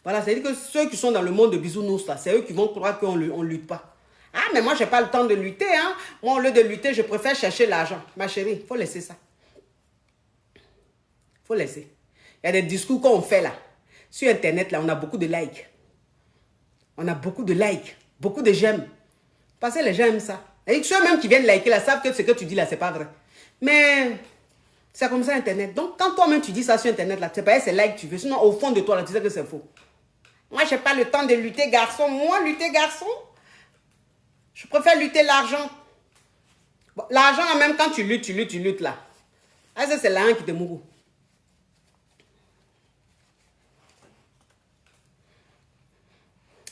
Voilà, c'est-à-dire que ceux qui sont dans le monde de bisounours, là, c'est eux qui vont croire qu'on ne lutte pas. Ah, mais moi, je n'ai pas le temps de lutter. Hein. Moi, au lieu de lutter, je préfère chercher l'argent. Ma chérie, il faut laisser ça. Il faut laisser. Il y a des discours qu'on fait là. Sur Internet, là, on a beaucoup de likes. On a beaucoup de likes. Beaucoup de j'aime. Parce que les gens aiment ça. Et ceux même qui viennent liker là, savent que ce que tu dis là, c'est pas vrai. Mais c'est comme ça Internet. Donc, quand toi-même tu dis ça sur Internet, là, c'est pas c'est like que tu veux. Sinon, au fond de toi, là, tu sais que c'est faux. Moi, je n'ai pas le temps de lutter, garçon. Moi, lutter, garçon, je préfère lutter l'argent. Bon, l'argent, même quand tu luttes là. Ah, ça, c'est l'argent qui te mourut.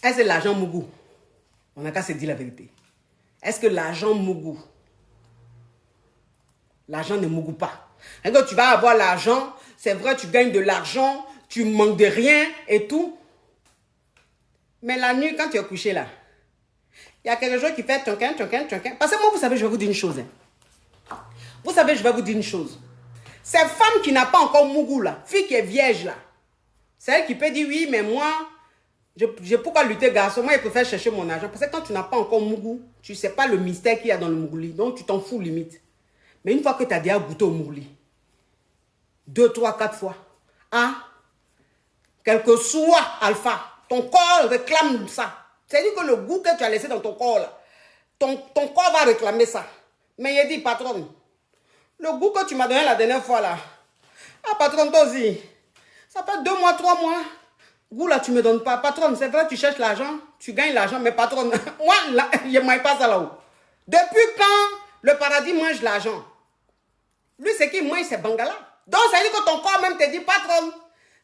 Est-ce que l'argent mougou? On n'a qu'à se dire la vérité. Est-ce que l'argent mougou? L'argent ne mougou pas. Et quand tu vas avoir l'argent, c'est vrai, tu gagnes de l'argent, tu manques de rien et tout. Mais la nuit, quand tu es couché là, il y a quelque chose qui fait tonquin. Parce que moi, vous savez, je vais vous dire une chose. Hein. Vous savez, je vais vous dire une chose. Ces femmes qui n'ont pas encore Mougou là, fille qui est vierge là, c'est elle qui peut dire oui, mais moi, je pourquoi lutter garçon, moi je préfère chercher mon argent. Parce que quand tu n'as pas encore Mougou, tu ne sais pas le mystère qu'il y a dans le Mougouli. Donc tu t'en fous limite. Mais une fois que tu as déjà goûté au Mougouli, 2, 3, 4 fois, hein, quel que soit Alpha, ton corps réclame ça. C'est-à-dire que le goût que tu as laissé dans ton corps là, ton corps va réclamer ça. Mais il dit, patron, le goût que tu m'as donné la dernière fois là, ah patron, toi aussi, ça fait 2 mois, 3 mois. Goût là, tu ne me donnes pas. Patron, c'est vrai, tu cherches l'argent, tu gagnes l'argent, mais patron, moi, là, je ne mange pas ça là-haut. Depuis quand le paradis mange l'argent? Lui, c'est qui mange, c'est Bangala. Donc, ça veut dire que ton corps même te dit, patron,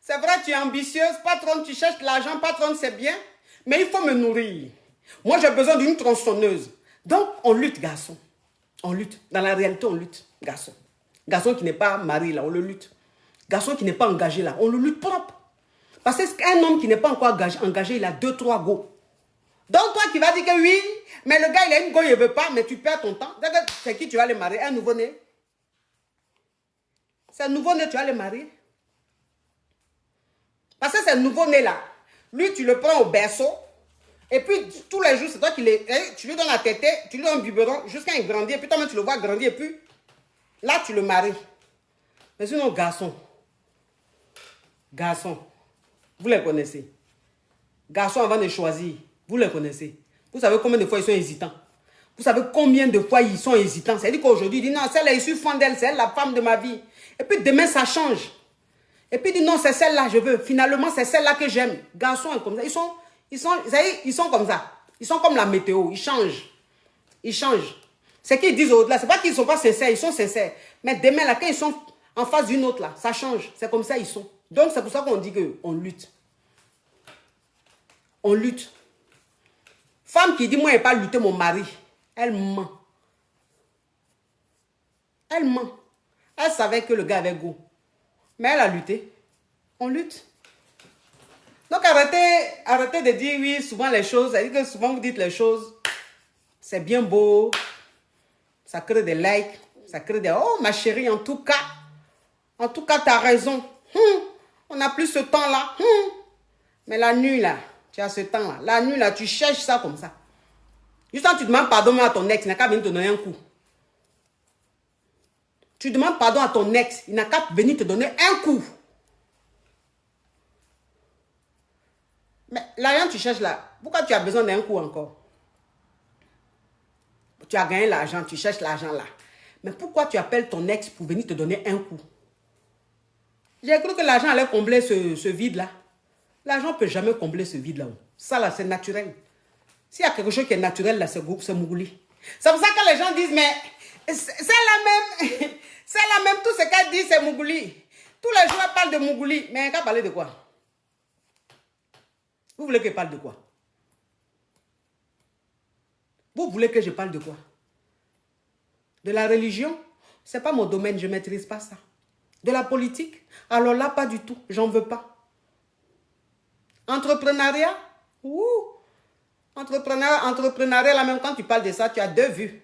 c'est vrai, tu es ambitieuse, patron, tu cherches l'argent, patron, c'est bien, mais il faut me nourrir. Moi, j'ai besoin d'une tronçonneuse. Donc, on lutte, garçon. On lutte. Dans la réalité, on lutte, garçon. Garçon qui n'est pas marié, là, on le lutte. Garçon qui n'est pas engagé, là, on le lutte propre. Parce qu'un homme qui n'est pas encore engagé, il a 2, 3 go. Donc, toi qui vas dire que oui, mais le gars, il a une go, il ne veut pas, mais tu perds ton temps. C'est qui tu vas le marier? Un nouveau-né? C'est un nouveau-né, tu vas le marier. Parce que c'est un nouveau-né, là. Lui, tu le prends au berceau. Et puis, tous les jours, c'est toi qui tu lui donnes la tête, tu lui donnes un biberon jusqu'à il grandit. Et puis, toi-même, tu le vois grandir. Et puis, là, tu le maries. Mais sinon, garçon. Garçon. Vous les connaissez. Garçons avant de choisir, vous les connaissez. Vous savez combien de fois ils sont hésitants. Vous savez combien de fois ils sont hésitants. C'est-à-dire qu'aujourd'hui, il dit non, celle-là, je suis fan d'elle, c'est elle la femme de ma vie. Et puis demain, ça change. Et puis il dit non, c'est celle-là, je veux. Finalement, c'est celle-là que j'aime. Garçons comme ça. Ils sont comme ça. Ils sont comme la météo. Ils changent. Ils changent. Ce qu'ils disent au-delà, c'est pas qu'ils ne sont pas sincères, ils sont sincères. Mais demain, là, quand ils sont en face d'une autre, là, ça change. C'est comme ça ils sont. Donc, c'est pour ça qu'on dit qu'on lutte. On lutte. Femme qui dit, moi, je n'ai pas lutté mon mari, elle ment. Elle ment. Elle savait que le gars avait goût. Mais elle a lutté. On lutte. Donc, arrêtez de dire, oui, souvent les choses, c'est-à-dire que souvent vous dites les choses, c'est bien beau, ça crée des likes, ça crée des, oh, ma chérie, en tout cas, tu as raison. On n'a plus ce temps-là. Mais la nuit, là, tu as ce temps-là. La nuit, là, tu cherches ça comme ça. Juste quand tu demandes pardon à ton ex, il n'a qu'à venir te donner un coup. Tu demandes pardon à ton ex, il n'a qu'à venir te donner un coup. Mais l'argent tu cherches là, pourquoi tu as besoin d'un coup encore? Tu as gagné l'argent, tu cherches l'argent là. Mais pourquoi tu appelles ton ex pour venir te donner un coup? J'ai cru que l'argent allait combler ce vide-là. L'argent ne peut jamais combler ce vide-là. Ça, là, c'est naturel. S'il y a quelque chose qui est naturel, là, c'est Mougouli. C'est pour ça que les gens disent, mais c'est la même, c'est la même, tout ce qu'elle dit, c'est Mougouli. Tous les jours, elle parle de Mougouli. Mais elle va parler de quoi? Vous voulez que je parle de quoi? Vous voulez que je parle de quoi? De la religion? Ce n'est pas mon domaine, je ne maîtrise pas ça. De la politique? Alors là, pas du tout, j'en veux pas. Entrepreneuriat? Ouh! Entrepreneuriat, là même quand tu parles de ça, tu as 2 vues.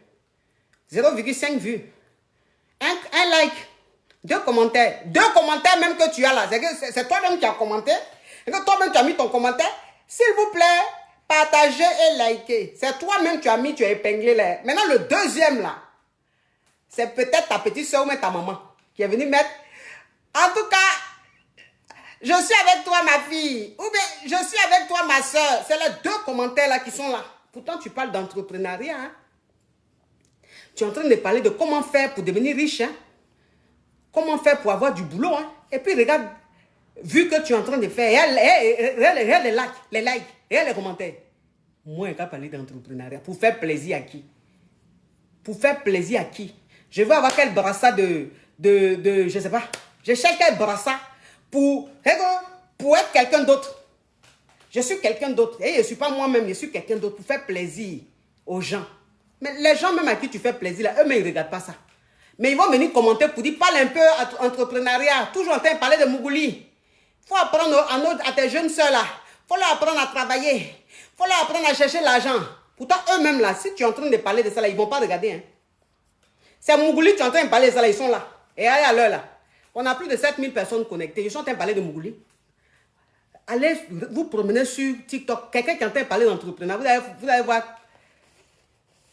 0,5 vues. Un like. 2 commentaires. 2 commentaires même que tu as là. C'est toi-même qui as commenté. Et que toi-même tu as mis ton commentaire. S'il vous plaît, partagez et likez. C'est toi-même tu as mis, tu as épinglé là. Maintenant le deuxième là, c'est peut-être ta petite soeur ou même ta maman qui est venue mettre. En tout cas, je suis avec toi ma fille. Ou bien je suis avec toi ma soeur. C'est les 2 commentaires là qui sont là. Pourtant tu parles d'entrepreneuriat. Hein? Tu es en train de parler de comment faire pour devenir riche. Hein? Comment faire pour avoir du boulot. Hein? Et puis regarde, vu que tu es en train de faire, regarde les likes, regarde les commentaires. Moi, je vais parler d'entrepreneuriat. Pour faire plaisir à qui? Pour faire plaisir à qui? Je veux avoir quel brassard de je ne sais pas. Je cherche quel brassard pour être quelqu'un d'autre. Je suis quelqu'un d'autre. Et je ne suis pas moi-même, je suis quelqu'un d'autre pour faire plaisir aux gens. Mais les gens même à qui tu fais plaisir, eux-mêmes, ils ne regardent pas ça. Mais ils vont venir commenter pour dire, parle un peu entrepreneuriat. Toujours en train de parler de Mougouli. Il faut apprendre à tes jeunes soeurs là. Il faut leur apprendre à travailler. Il faut leur apprendre à chercher l'argent. Pourtant, eux-mêmes là, si tu es en train de parler de ça là, ils ne vont pas regarder. Hein. C'est Mougouli, tu es en train de parler de ça là, ils sont là. Et allez à l'heure là. On a plus de 7000 personnes connectées. Ils sont en train de parler de Mougouli. Allez vous promener sur TikTok. Quelqu'un qui est en train de parler d'entrepreneuriat. Vous allez voir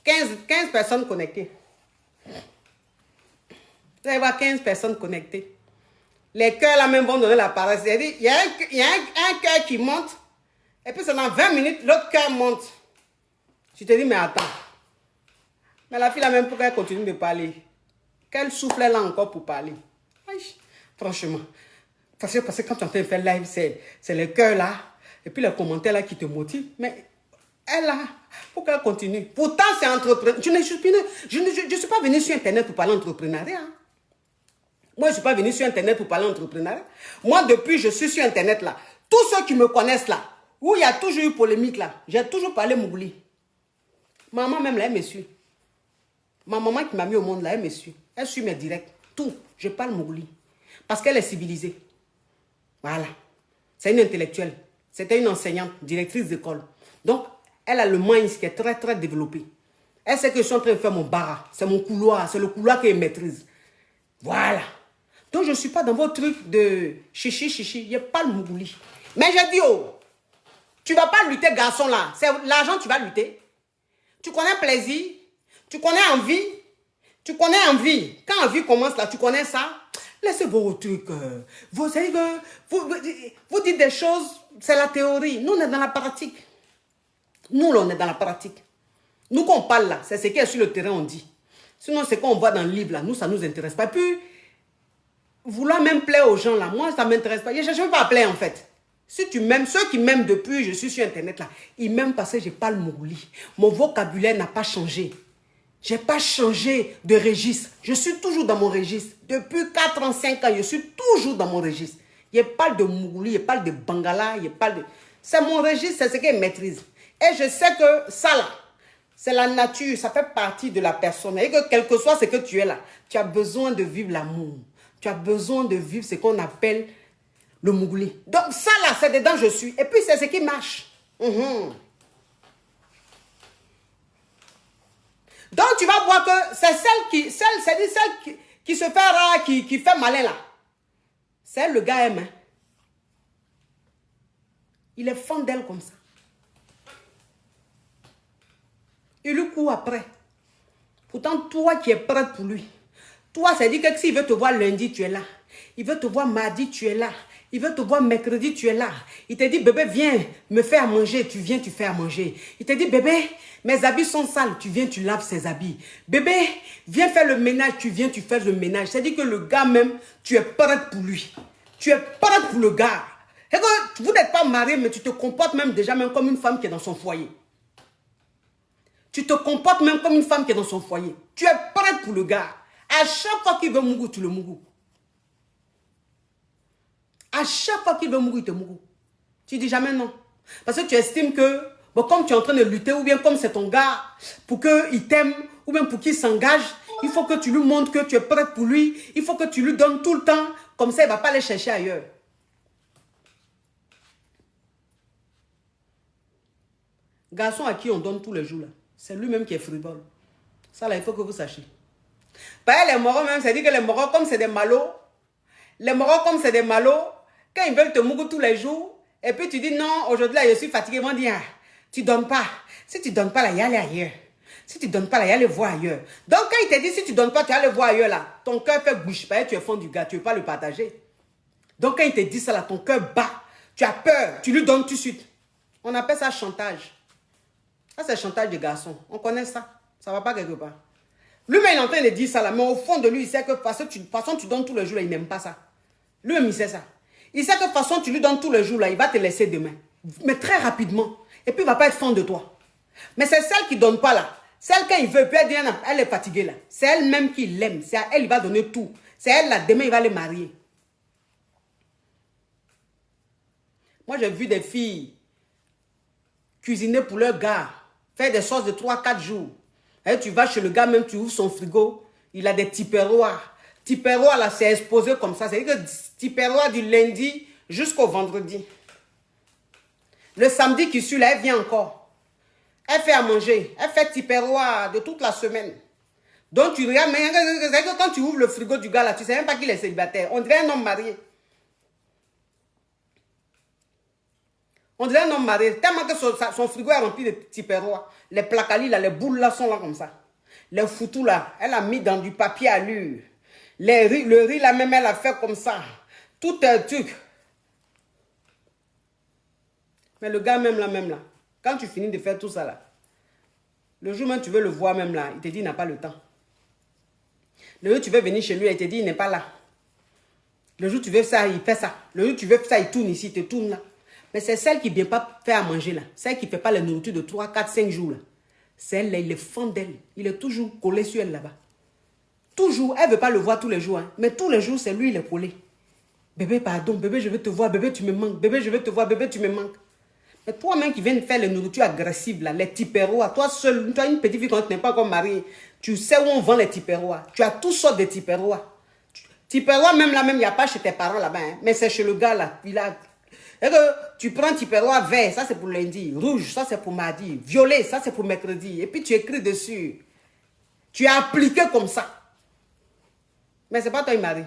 15 personnes connectées. Vous allez voir 15 personnes connectées. Les cœurs là même vont donner la parole. C'est-à-dire, il y a un cœur qui monte. Et puis, c'est dans 20 minutes, l'autre cœur monte. Tu te dis, mais attends. Mais la fille là même, pourquoi elle continue de parler? Quel souffle elle a encore pour parler? Aïe, franchement. Parce que quand tu es en train de faire live, c'est les cœurs là. Et puis les commentaires là qui te motivent. Mais elle là, pourquoi elle continue? Pourtant, c'est entrepreneur. Je ne suis pas venu sur Internet pour parler d'entrepreneuriat. Hein. Moi, je ne suis pas venu sur Internet pour parler d'entrepreneuriat. Moi, depuis je suis sur Internet là, tous ceux qui me connaissent là, où il y a toujours eu polémique là, j'ai toujours parlé Mougouli. Maman même là, elle me suit. Ma maman qui m'a mis au monde là, elle me suit. Elle suit mes directs. Tout. Je parle Mougouli. Parce qu'elle est civilisée. Voilà. C'est une intellectuelle. C'était une enseignante, directrice d'école. Donc, elle a le mind qui est très, très développé. Elle sait que je suis en train de faire mon bara. C'est mon couloir. C'est le couloir qu'elle maîtrise. Voilà. Donc, je ne suis pas dans vos trucs de chichi. Je parle Mougouli. Mais j'ai dit, oh, tu ne vas pas lutter, garçon, là. C'est l'argent, tu vas lutter. Tu connais plaisir. Tu connais envie. Tu connais envie. Quand envie commence, là, tu connais ça. Laissez vos trucs. Vous dites des choses, c'est la théorie. Nous, on est dans la pratique. Nous, on est dans la pratique. Nous, quand on parle là, c'est ce qui est sur le terrain, on dit. Sinon, c'est qu'on voit dans le livre là, nous, ça ne nous intéresse pas. Puis, vouloir même plaire aux gens là, moi, ça ne m'intéresse pas. Je ne cherche pas à plaire en fait. Si tu m'aimes, ceux qui m'aiment depuis, je suis sur Internet là, ils m'aiment parce que je parle Mougouli. Mon vocabulaire n'a pas changé. Je n'ai pas changé de registre. Je suis toujours dans mon registre. Depuis 4 ans, 5 ans, je suis toujours dans mon registre. Je parle de Mougouli, je parle de Bangala, je parle de... C'est mon registre, c'est ce qu'elle maîtrise. Et je sais que ça là, c'est la nature, ça fait partie de la personne. Et que quel que soit ce que tu es là, tu as besoin de vivre l'amour. Tu as besoin de vivre ce qu'on appelle le Mougouli. Donc ça là, c'est dedans je suis. Et puis c'est ce qui marche. Donc tu vas voir que c'est celle qui se fait rare, qui fait malin là. C'est le gars aime. Hein. Il est fan d'elle comme ça. Il lui court après. Pourtant, toi qui es prête pour lui. Toi, ça dit que s'il veut te voir lundi, tu es là. Il veut te voir mardi, tu es là. Il veut te voir mercredi, tu es là. Il te dit, bébé, viens me faire à manger. Tu viens, tu fais à manger. Il te dit, bébé, mes habits sont sales. Tu viens, tu laves ses habits. Bébé, viens faire le ménage. Tu viens, tu fais le ménage. C'est-à-dire que le gars même, tu es prête pour lui. Tu es prête pour le gars. Et que vous n'êtes pas marié, mais tu te comportes même déjà même comme une femme qui est dans son foyer. Tu te comportes même comme une femme qui est dans son foyer. Tu es prête pour le gars. À chaque fois qu'il veut mougou, tu le mougou. À chaque fois qu'il veut mougou, il te mougou. Tu dis jamais non. Parce que tu estimes que, bon, comme tu es en train de lutter, ou bien comme c'est ton gars, pour qu'il t'aime, ou bien pour qu'il s'engage, il faut que tu lui montres que tu es prête pour lui. Il faut que tu lui donnes tout le temps. Comme ça, il ne va pas aller chercher ailleurs. Garçon à qui on donne tous les jours, là, c'est lui-même qui est frivole. Ça, là, il faut que vous sachiez. Bah, les moraux même, c'est-à-dire que les moraux, comme c'est des malots, quand ils veulent te mougou tous les jours, et puis tu dis non, aujourd'hui, là, je suis fatigué, ils vont dire, ah, tu donnes pas. Si tu donnes pas, là, il y a aller ailleurs. Si tu donnes pas, là, il y a aller voir ailleurs. Donc, quand il te dit, si tu donnes pas, tu vas aller voir ailleurs, là, ton cœur fait bouche, parce que tu es fond du gars, tu ne veux pas le partager. Donc, quand il te dit ça, là, ton cœur bat, tu as peur, tu lui donnes tout de suite. On appelle ça chantage. Ça, c'est chantage de garçon. On connaît ça. Ça ne va pas quelque part. Lui-même, il est en train de dire ça là, mais au fond de lui, il sait que de toute façon, tu donnes tous les jours, là, il n'aime pas ça. Lui-même, il sait ça. Il sait que de toute façon, tu lui donnes tous les jours, là, il va te laisser demain. Mais très rapidement. Et puis, il ne va pas être fan de toi. Mais c'est celle qui ne donne pas là. Celle, quand il veut, puis elle est fatiguée là. C'est elle-même qui l'aime. C'est à elle, il va donner tout. C'est elle là, demain, il va les marier. Moi, j'ai vu des filles cuisiner pour leur gars, faire des sauces de 3-4 jours. Et tu vas chez le gars, même tu ouvres son frigo, il a des tupperwares. Tupperware là, c'est exposé comme ça. C'est-à-dire que tupperware du lundi jusqu'au vendredi. Le samedi qui suit là, elle vient encore. Elle fait à manger. Elle fait tupperware de toute la semaine. Donc tu regardes, mais c'est que quand tu ouvres le frigo du gars là, tu sais même pas qu'il est célibataire. On dirait un homme marié. On dirait un homme marié. Tellement que son frigo est rempli de petits perrois. Les placalis là, les boules là sont là comme ça. Les foutous là, elle a mis dans du papier à l'ure. Le riz là même, elle a fait comme ça. Tout un truc. Mais le gars même là, quand tu finis de faire tout ça là, le jour même tu veux le voir même là, il te dit il n'a pas le temps. Le jour tu veux venir chez lui, il te dit il n'est pas là. Le jour tu veux ça, il fait ça. Le jour tu veux ça, il tourne ici, il te tourne là. Mais c'est celle qui ne vient pas faire à manger là. Celle qui ne fait pas la nourriture de 3, 4, 5 jours là. C'est elle, il est fan d'elle. Il est toujours collé sur elle là-bas. Toujours, elle ne veut pas le voir tous les jours. Hein. Mais tous les jours, c'est lui, il est collé. Bébé, pardon, bébé, je veux te voir. Bébé, tu me manques. Bébé, je veux te voir. Bébé, tu me manques. Mais toi-même qui viens de faire les nourritures agressives là, les tiperois, toi seul, tu as une petite fille quand tu n'es pas encore mariée. Tu sais où on vend les tiperois. Tu as toutes sortes de tiperois. Tiperois, même là, même, il n'y a pas chez tes parents là-bas. Hein. Mais c'est chez le gars là. Il a... Et que tu prends tiperois vert, ça c'est pour lundi. Rouge, ça c'est pour mardi. Violet, ça c'est pour mercredi. Et puis tu écris dessus. Tu as appliqué comme ça. Mais ce n'est pas toi, il marie.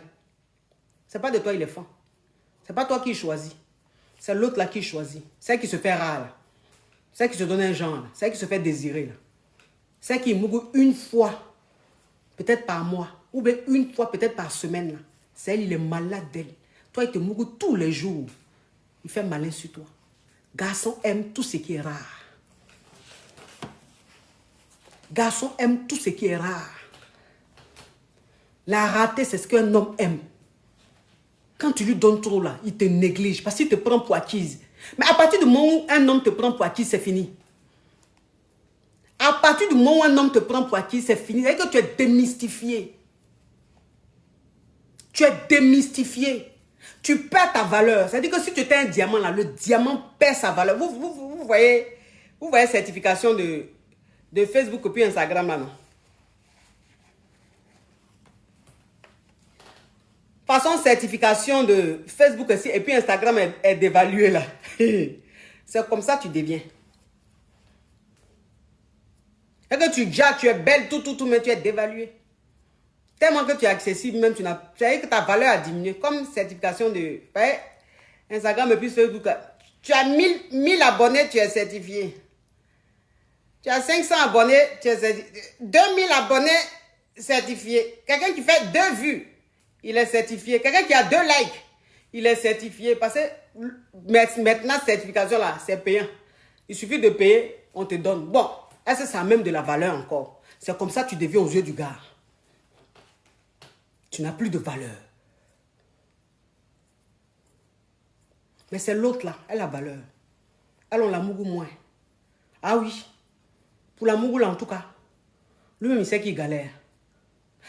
Ce n'est pas de toi, il est fan. Ce n'est pas toi qui choisis. C'est l'autre là qui choisit. Celle qui se fait rare là. Celle qui se donne un genre là. Celle qui se fait désirer là. Celle qui mougue une fois, peut-être par mois. Ou bien une fois, peut-être par semaine là. C'est elle, il est malade d'elle. Toi, il te mougue tous les jours. Il fait malin sur toi. Garçon aime tout ce qui est rare. Garçon aime tout ce qui est rare. La rareté, c'est ce qu'un homme aime. Quand tu lui donnes trop là, il te néglige parce qu'il te prend pour acquise. Mais à partir du moment où un homme te prend pour acquise, c'est fini. À partir du moment où un homme te prend pour acquise, c'est fini. C'est-à-dire que tu es démystifié. Tu es démystifié. Tu perds ta valeur. C'est-à-dire que si tu étais un diamant là, le diamant perd sa valeur. Vous voyez certification de Facebook et puis Instagram là, non? Façon certification de Facebook aussi, et puis Instagram est dévalué là. C'est comme ça que tu deviens. Et que tu es belle, tout, mais tu es dévalué. Tellement que tu es accessible, même c'est-à-dire que ta valeur a diminué. Comme certification de Instagram et puis Facebook. Tu as 1000 abonnés, tu es certifié. Tu as 500 abonnés, tu es certifié. 2000 abonnés, certifié. Quelqu'un qui fait 2 vues, il est certifié. Quelqu'un qui a 2 likes, il est certifié. Parce que maintenant, certification là, c'est payant. Il suffit de payer, on te donne. Bon, est-ce que ça a même de la valeur encore? C'est comme ça que tu deviens aux yeux du gars. Tu n'as plus de valeur. Mais c'est l'autre là, elle a valeur. Elle, on la mougou moins. Ah oui. Pour la mougou là, en tout cas, lui-même, il sait qu'il galère.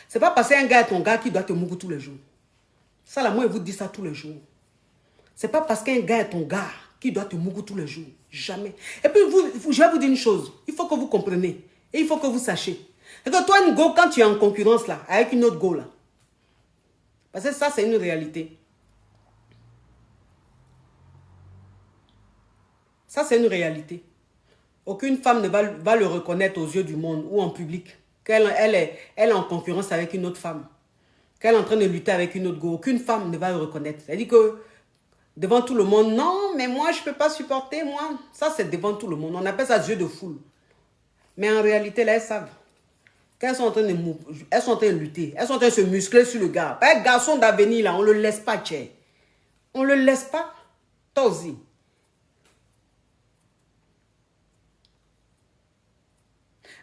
C'est pas parce qu'un gars est ton gars qui doit te mougou tous les jours. Ça, là, moi, je vous dis ça tous les jours. C'est pas parce qu'un gars est ton gars qui doit te mougou tous les jours. Jamais. Et puis, je vais vous dire une chose. Il faut que vous compreniez. Et il faut que vous sachiez. Et que toi, une go, quand tu es en concurrence là, avec une autre go là, parce que ça, c'est une réalité. Ça, c'est une réalité. Aucune femme ne va le reconnaître aux yeux du monde ou en public. Qu'elle est en concurrence avec une autre femme. Qu'elle est en train de lutter avec une autre go. Aucune femme ne va le reconnaître. C'est-à-dire que devant tout le monde, non, mais moi, je ne peux pas supporter, moi. Ça, c'est devant tout le monde. On appelle ça yeux de foule. Mais en réalité, là, elles savent. Qu'elles sont en train de elles sont en train de lutter. Elles sont en train de se muscler sur le gars. Un garçon d'avenir, là, on ne le laisse pas, tchè. On ne le laisse pas. Toi aussi.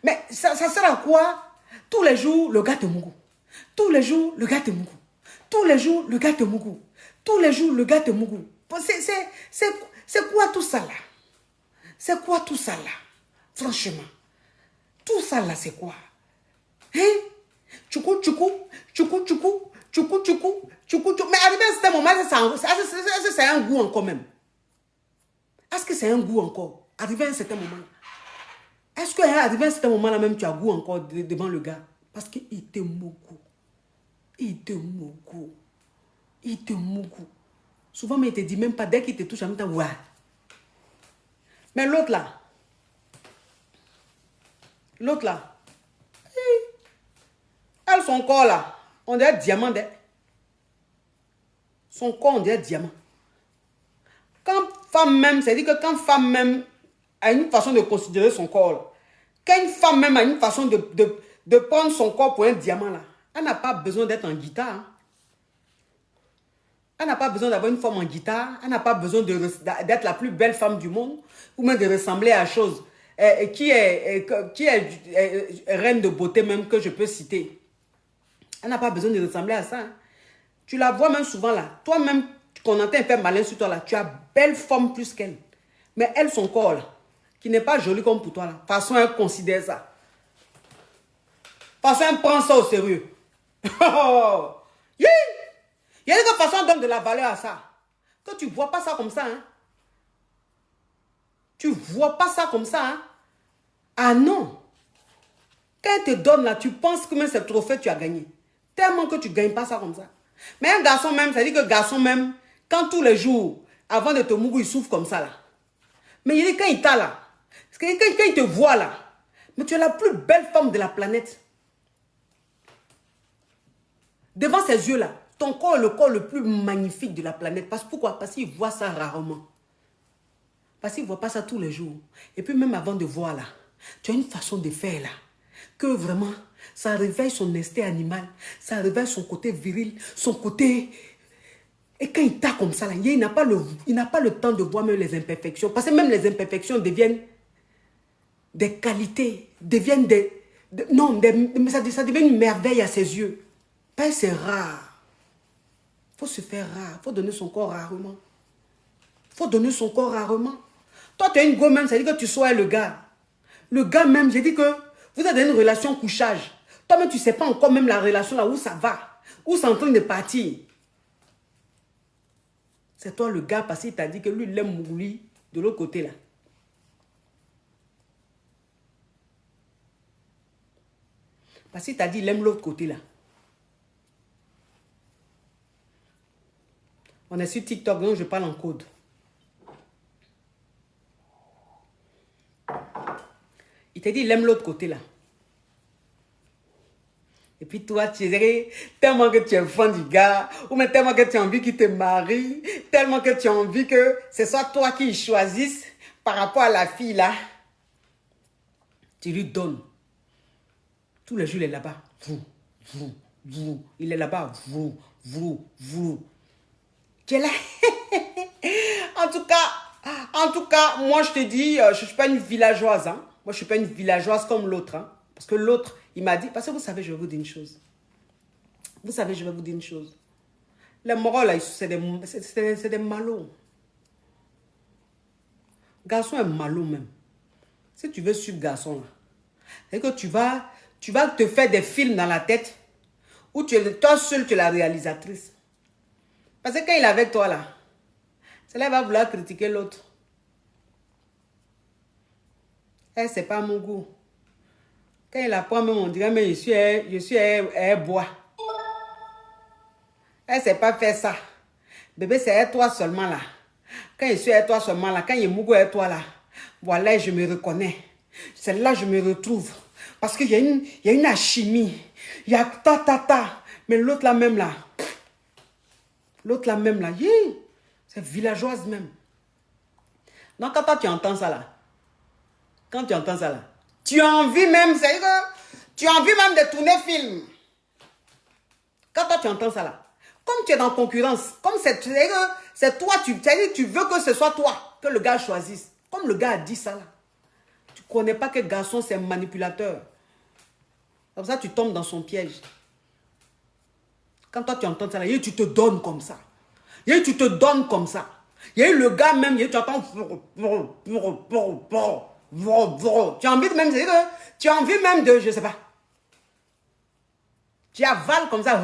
Mais ça sert à quoi? Tous les jours, le gars te mougou. Tous les jours, le gars te mougou. Tous les jours, le gars te mougou. Tous les jours, le gars te mougou. C'est quoi tout ça là? C'est quoi tout ça là? Franchement. Tout ça là, c'est quoi? Hein? Tchoukou. Mais arrivé à ce moment, c'est un goût encore même. Est-ce que c'est un goût encore? Arrivé à un certain moment. Est-ce qu'arrivé à un certain moment là même, tu as goût encore devant le gars? Parce qu'il te mougou. Il te mougou. Il te mougou. Souvent, mais il te dit même pas, dès qu'il te touche, en même temps, ouais. Mais l'autre là, son corps là, on dirait diamant. Son corps, on dirait diamant. Quand femme même, c'est-à-dire que quand femme même a une façon de considérer son corps, là, quand une femme même a une façon de prendre son corps pour un diamant, là, elle n'a pas besoin d'être en guitare. Hein. Elle n'a pas besoin d'avoir une femme en guitare. Elle n'a pas besoin d'être la plus belle femme du monde ou même de ressembler à chose. Qui est reine de beauté même que je peux citer. Elle n'a pas besoin de ressembler à ça. Hein. Tu la vois même souvent là. Toi-même, qu'on entend faire malin sur toi là, tu as belle forme plus qu'elle. Mais elle, son corps là, qui n'est pas joli comme pour toi là. De toute façon, elle considère ça. De toute façon, elle prend ça au sérieux. Yeah. Il y a une façon de donner de la valeur à ça. Que tu ne vois pas ça comme ça. Hein? Tu ne vois pas ça comme ça. Hein? Ah non. Quand elle te donne là, tu penses que même ce trophée, tu as gagné. Tellement que tu ne gagnes pas ça comme ça. Mais un garçon même, ça dit que garçon même, quand tous les jours, avant de te mourir, il souffre comme ça là. Mais il dit quand il t'a là, quand il te voit là, mais tu es la plus belle femme de la planète. Devant ses yeux là, ton corps est le corps le plus magnifique de la planète. Pourquoi? Parce qu'il voit ça rarement. Parce qu'il ne voit pas ça tous les jours. Et puis même avant de voir là, tu as une façon de faire là, que vraiment, ça réveille son instinct animal, ça réveille son côté viril, son côté... Et quand il t'a comme ça, là, il n'a pas le temps de voir même les imperfections. Parce que même les imperfections deviennent des qualités, deviennent ça devient une merveille à ses yeux. Ben, c'est rare. Il faut se faire rare. Il faut donner son corps rarement. Il faut donner son corps rarement. Toi, tu es une go même, ça dit que tu sois le gars. Le gars même, j'ai dit que vous êtes dans une relation couchage. Toi-même, tu ne sais pas encore même la relation là où ça va. Où c'est en train de partir. C'est toi le gars parce qu'il t'a dit que lui, il aime mourir de l'autre côté là. Parce qu'il t'a dit il aime l'autre côté là. On est sur TikTok, donc je parle en code. Il t'a dit il aime l'autre côté là. Et puis toi, tu dirais, tellement que tu es fan du gars, ou même tellement que tu as envie qu'il te marie, tellement que tu as envie que ce soit toi qui choisisse par rapport à la fille là, tu lui donnes. Tous les jours, il est là-bas. Il est là-bas. Tu es là. En tout cas, moi je te dis, je ne suis pas une villageoise. Hein. Moi, je ne suis pas une villageoise comme l'autre. Hein. Parce que l'autre, il m'a dit, parce que vous savez, je vais vous dire une chose. Vous savez, je vais vous dire une chose. Les moraux, là, c'est des malauds. Garçon est malot même. Si tu veux suivre garçon, là, c'est que tu vas te faire des films dans la tête où toi seul, tu es la réalisatrice. Parce que quand il est avec toi, là, c'est là qu'il va vouloir critiquer l'autre. Eh, c'est pas mon goût. Quand il apprend même, on dirait, mais je suis un bois. Elle ne sait pas faire ça. Bébé, c'est toi seulement là. Quand je suis avec toi seulement là, quand il est mougou avec toi là, voilà, je me reconnais. C'est là que je me retrouve. Parce qu'il y a une alchimie. Il y a ta. Mais l'autre là même là, c'est villageoise même. Donc quand toi tu entends ça là, tu as envie même, c'est que tu as envie même de tourner film. Quand toi tu entends ça là, comme tu es dans concurrence, comme c'est toi, tu veux que ce soit toi, que le gars choisisse. Comme le gars a dit ça là. Tu ne connais pas que garçon c'est un manipulateur. Comme ça tu tombes dans son piège. Quand toi tu entends ça là, tu te donnes comme ça. Tu te donnes comme ça. Il y a eu le gars même, tu entends. Tu as envie même de, je ne sais pas. Tu avales comme ça.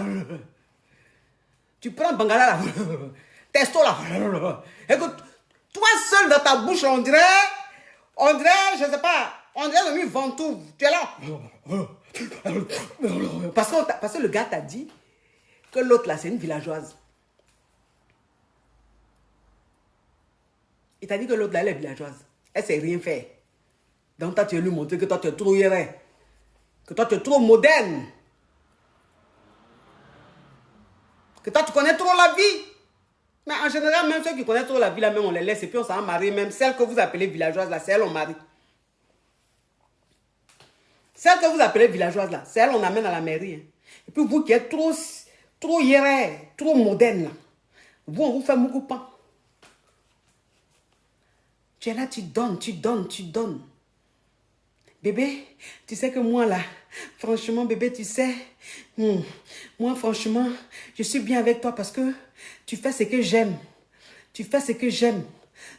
Tu prends Bangala là. Testo là. Écoute, toi seul dans ta bouche, on dirait, je ne sais pas, on dirait le ventoux. Tu es là. Parce que le gars t'a dit que l'autre là, c'est une villageoise. Il t'a dit que l'autre là, elle est villageoise. Elle ne sait rien faire. Donc toi, tu veux lui montrer que toi, tu es trop irré. Que toi, tu es trop moderne. Que toi, tu connais trop la vie. Mais en général, même ceux qui connaissent trop la vie, là, même on les laisse et puis on s'en marie. Même celle que vous appelez villageoise, là, c'est elle, on marie. Celle que vous appelez villageoise, là, c'est elle, on amène à la mairie. Hein. Et puis vous qui êtes trop hiérarque, trop moderne, là, vous, on vous fait beaucoup pas. Tu es là, tu donnes, tu donnes, tu donnes. Bébé, tu sais que moi là, franchement bébé, tu sais, moi franchement, je suis bien avec toi parce que tu fais ce que j'aime. Tu fais ce que j'aime.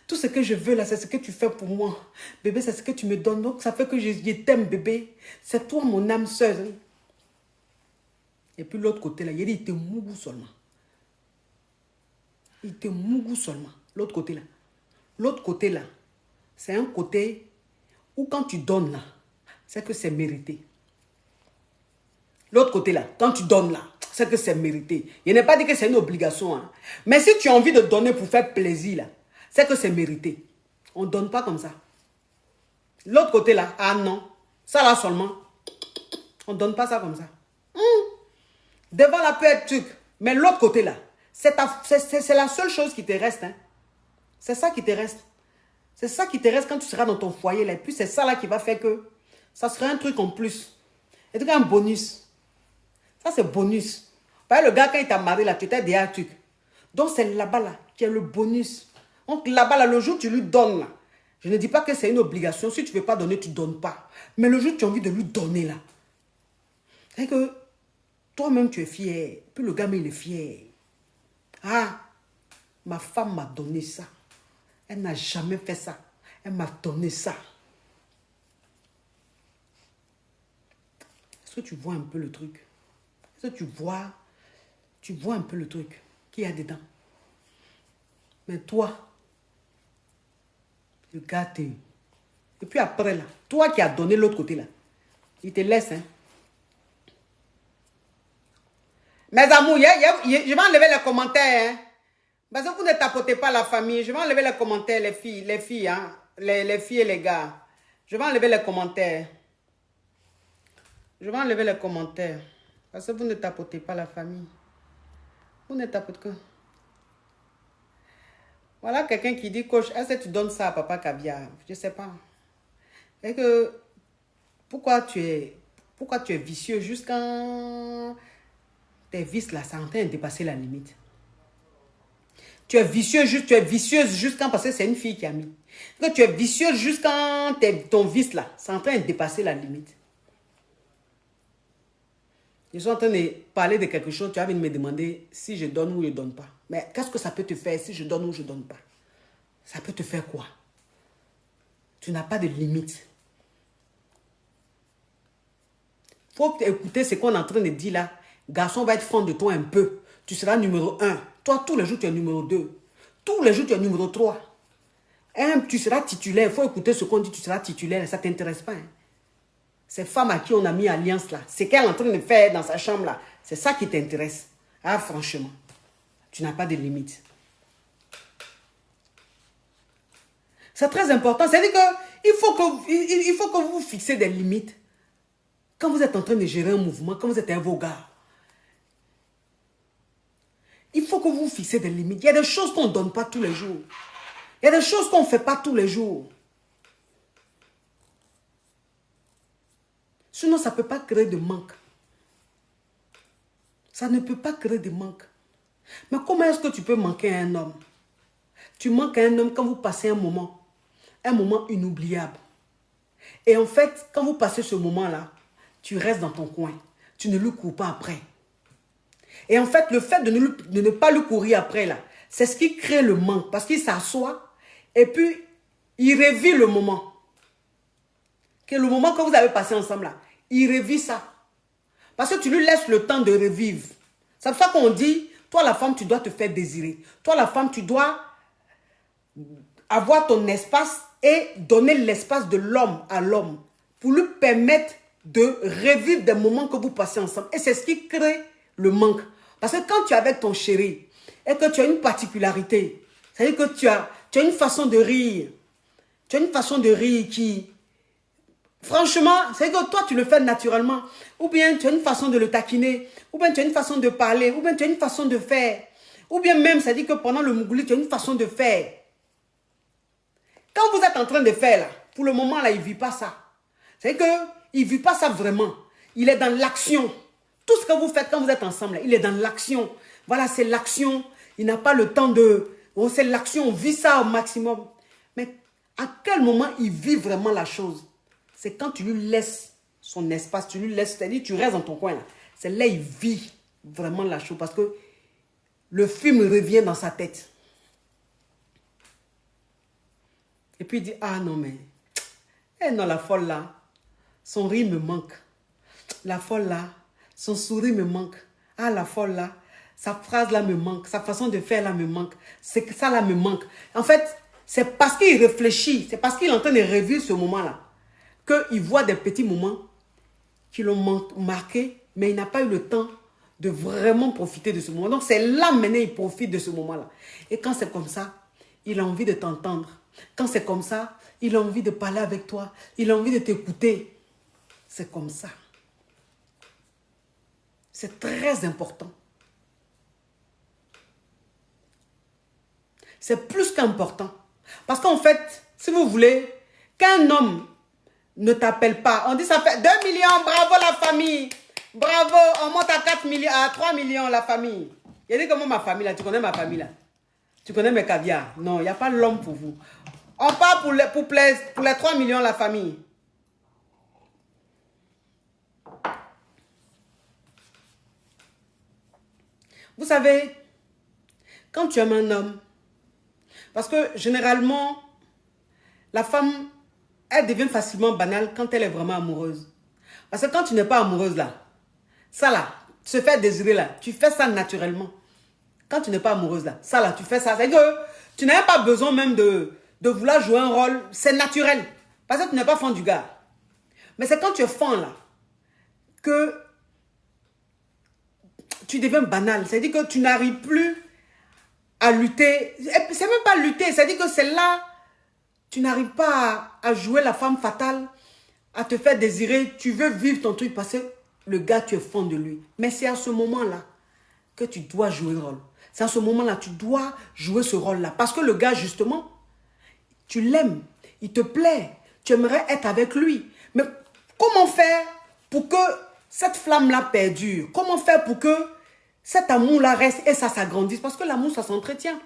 Tout ce que je veux là, c'est ce que tu fais pour moi. Bébé, c'est ce que tu me donnes. Donc ça fait que je t'aime bébé. C'est toi mon âme sœur. Et puis l'autre côté là, il dit, il te mougou seulement. Il te mougou seulement. L'autre côté là. L'autre côté là, c'est un côté où quand tu donnes là, c'est que c'est mérité. L'autre côté là, quand tu donnes là, c'est que c'est mérité. Je n'ai pas dit que c'est une obligation. Hein. Mais si tu as envie de donner pour faire plaisir là, c'est que c'est mérité. On ne donne pas comme ça. L'autre côté là, ah non, ça là seulement, on ne donne pas ça comme ça. Devant la peut être truc, mais l'autre côté là, c'est la seule chose qui te reste. Hein. C'est ça qui te reste. C'est ça qui te reste quand tu seras dans ton foyer là. Et puis c'est ça là qui va faire que ça sera un truc en plus. Et donc un bonus. Ça c'est bonus. Par le gars quand il t'a marié là, tu étais déjà un truc. Donc c'est là-bas là qui est le bonus. Donc là-bas là, le jour où tu lui donnes là, je ne dis pas que c'est une obligation. Si tu ne veux pas donner, tu ne donnes pas. Mais le jour où tu as envie de lui donner là, c'est que toi-même tu es fier. Puis le gars mais il est fier. Ah, ma femme m'a donné ça. Elle n'a jamais fait ça. Elle m'a donné ça. Est-ce que tu vois un peu le truc? Est-ce que tu vois un peu le truc qu'il y a dedans? Mais toi, le gars t'es... Et puis après là, toi qui as donné l'autre côté là, il te laisse. Hein? Mes amours, je vais enlever les commentaires. Hein? Parce que vous ne tapotez pas la famille. Je vais enlever les commentaires, les filles, hein? les filles et les gars. Je vais enlever les commentaires. Je vais enlever les commentaires. Parce que vous ne tapotez pas la famille. Vous ne tapotez que... Voilà quelqu'un qui dit, coach, est-ce que tu donnes ça à papa caviar? Je ne sais pas. Et que... Pourquoi tu es vicieux jusqu'à... Tes vices là, ça est en train de dépasser la limite. Tu es vicieuse jusqu'à... Parce que c'est une fille qui a mis. Que tu es vicieuse jusqu'à ton vice là, c'est en train de dépasser la limite. Je suis en train de parler de quelque chose, tu as envie de me demander si je donne ou je ne donne pas. Mais qu'est-ce que ça peut te faire si je donne ou je ne donne pas? Ça peut te faire quoi? Tu n'as pas de limite. Il faut écouter ce qu'on est en train de dire là. Garçon va être fan de toi un peu. Tu seras numéro 1. Toi, tous les jours, tu es numéro 2. Tous les jours, tu es numéro 3. Tu seras titulaire. Il faut écouter ce qu'on dit, tu seras titulaire. Ça ne t'intéresse pas. Hein. Ces femmes à qui on a mis alliance là, c'est qu'elle est en train de faire dans sa chambre là, c'est ça qui t'intéresse. Ah franchement, tu n'as pas de limite. C'est très important. C'est-à-dire qu'il faut que vous fixiez des limites. Quand vous êtes en train de gérer un mouvement, quand vous êtes un vogueur, il faut que vous fixiez des limites. Il y a des choses qu'on ne donne pas tous les jours. Il y a des choses qu'on ne fait pas tous les jours. Sinon, ça ne peut pas créer de manque. Ça ne peut pas créer de manque. Mais comment est-ce que tu peux manquer à un homme? Tu manques à un homme quand vous passez un moment inoubliable. Et en fait, quand vous passez ce moment-là, tu restes dans ton coin. Tu ne lui cours pas après. Et en fait, le fait de ne pas lui courir après, là, c'est ce qui crée le manque. Parce qu'il s'assoit et puis il revit le moment. Que le moment que vous avez passé ensemble, là, il revit ça. Parce que tu lui laisses le temps de revivre. C'est pour ça qu'on dit, toi la femme, tu dois te faire désirer. Toi la femme, tu dois avoir ton espace et donner l'espace de l'homme à l'homme. Pour lui permettre de revivre des moments que vous passez ensemble. Et c'est ce qui crée le manque. Parce que quand tu es avec ton chéri et que tu as une particularité, c'est-à-dire que tu as une façon de rire. Tu as une façon de rire qui... Franchement, c'est que toi, tu le fais naturellement. Ou bien tu as une façon de le taquiner. Ou bien tu as une façon de parler. Ou bien tu as une façon de faire. Ou bien même, ça dit que pendant le Mougouli, tu as une façon de faire. Quand vous êtes en train de faire, là, pour le moment, là, il ne vit pas ça. C'est qu'il ne vit pas ça vraiment. Il est dans l'action. Tout ce que vous faites quand vous êtes ensemble, là, il est dans l'action. Voilà, c'est l'action. Il n'a pas le temps de... Oh, c'est l'action, on vit ça au maximum. Mais à quel moment il vit vraiment la chose? C'est quand tu lui laisses son espace, tu lui laisses, c'est-à-dire tu restes dans ton coin là. C'est là il vit vraiment la chose parce que le film revient dans sa tête. Et puis il dit, ah non mais, eh non la folle là, son rire me manque. La folle là, son sourire me manque. Ah la folle là, sa phrase là me manque, sa façon de faire là me manque. C'est que ça là me manque. En fait, c'est parce qu'il réfléchit, c'est parce qu'il est en train de revivre ce moment là. Qu'il voit des petits moments qui l'ont marqué, mais il n'a pas eu le temps de vraiment profiter de ce moment. Donc c'est là maintenant il profite de ce moment-là. Et quand c'est comme ça, il a envie de t'entendre. Quand c'est comme ça, il a envie de parler avec toi. Il a envie de t'écouter. C'est comme ça. C'est très important. C'est plus qu'important. Parce qu'en fait, si vous voulez, qu'un homme ne t'appelle pas. On dit ça fait 2 millions, bravo la famille. Bravo, on monte à 4 millions, à 3 millions la famille. Il dit comment ma famille là, tu connais ma famille là? Tu connais mes caviars? Non, il n'y a pas l'homme pour vous. On part pour les 3 millions la famille. Vous savez, quand tu aimes un homme, parce que généralement, la femme, elle devient facilement banale quand elle est vraiment amoureuse. Parce que quand tu n'es pas amoureuse là, ça là, se faire désirer là, tu fais ça naturellement. Quand tu n'es pas amoureuse là, ça là, tu fais ça. C'est que tu n'as pas besoin même de vouloir jouer un rôle. C'est naturel. Parce que tu n'es pas fan du gars. Mais c'est quand tu es fan là, que tu deviens banal. C'est-à-dire que tu n'arrives plus à lutter. C'est même pas lutter. C'est-à-dire que c'est là, tu n'arrives pas à jouer la femme fatale, à te faire désirer. Tu veux vivre ton truc parce que le gars, tu es fan de lui. Mais c'est à ce moment-là que tu dois jouer le rôle. C'est à ce moment-là, tu dois jouer ce rôle-là. Parce que le gars, justement, tu l'aimes, il te plaît, tu aimerais être avec lui. Mais comment faire pour que cette flamme-là perdure? Comment faire pour que cet amour-là reste et ça s'agrandisse? Parce que l'amour, ça s'entretient.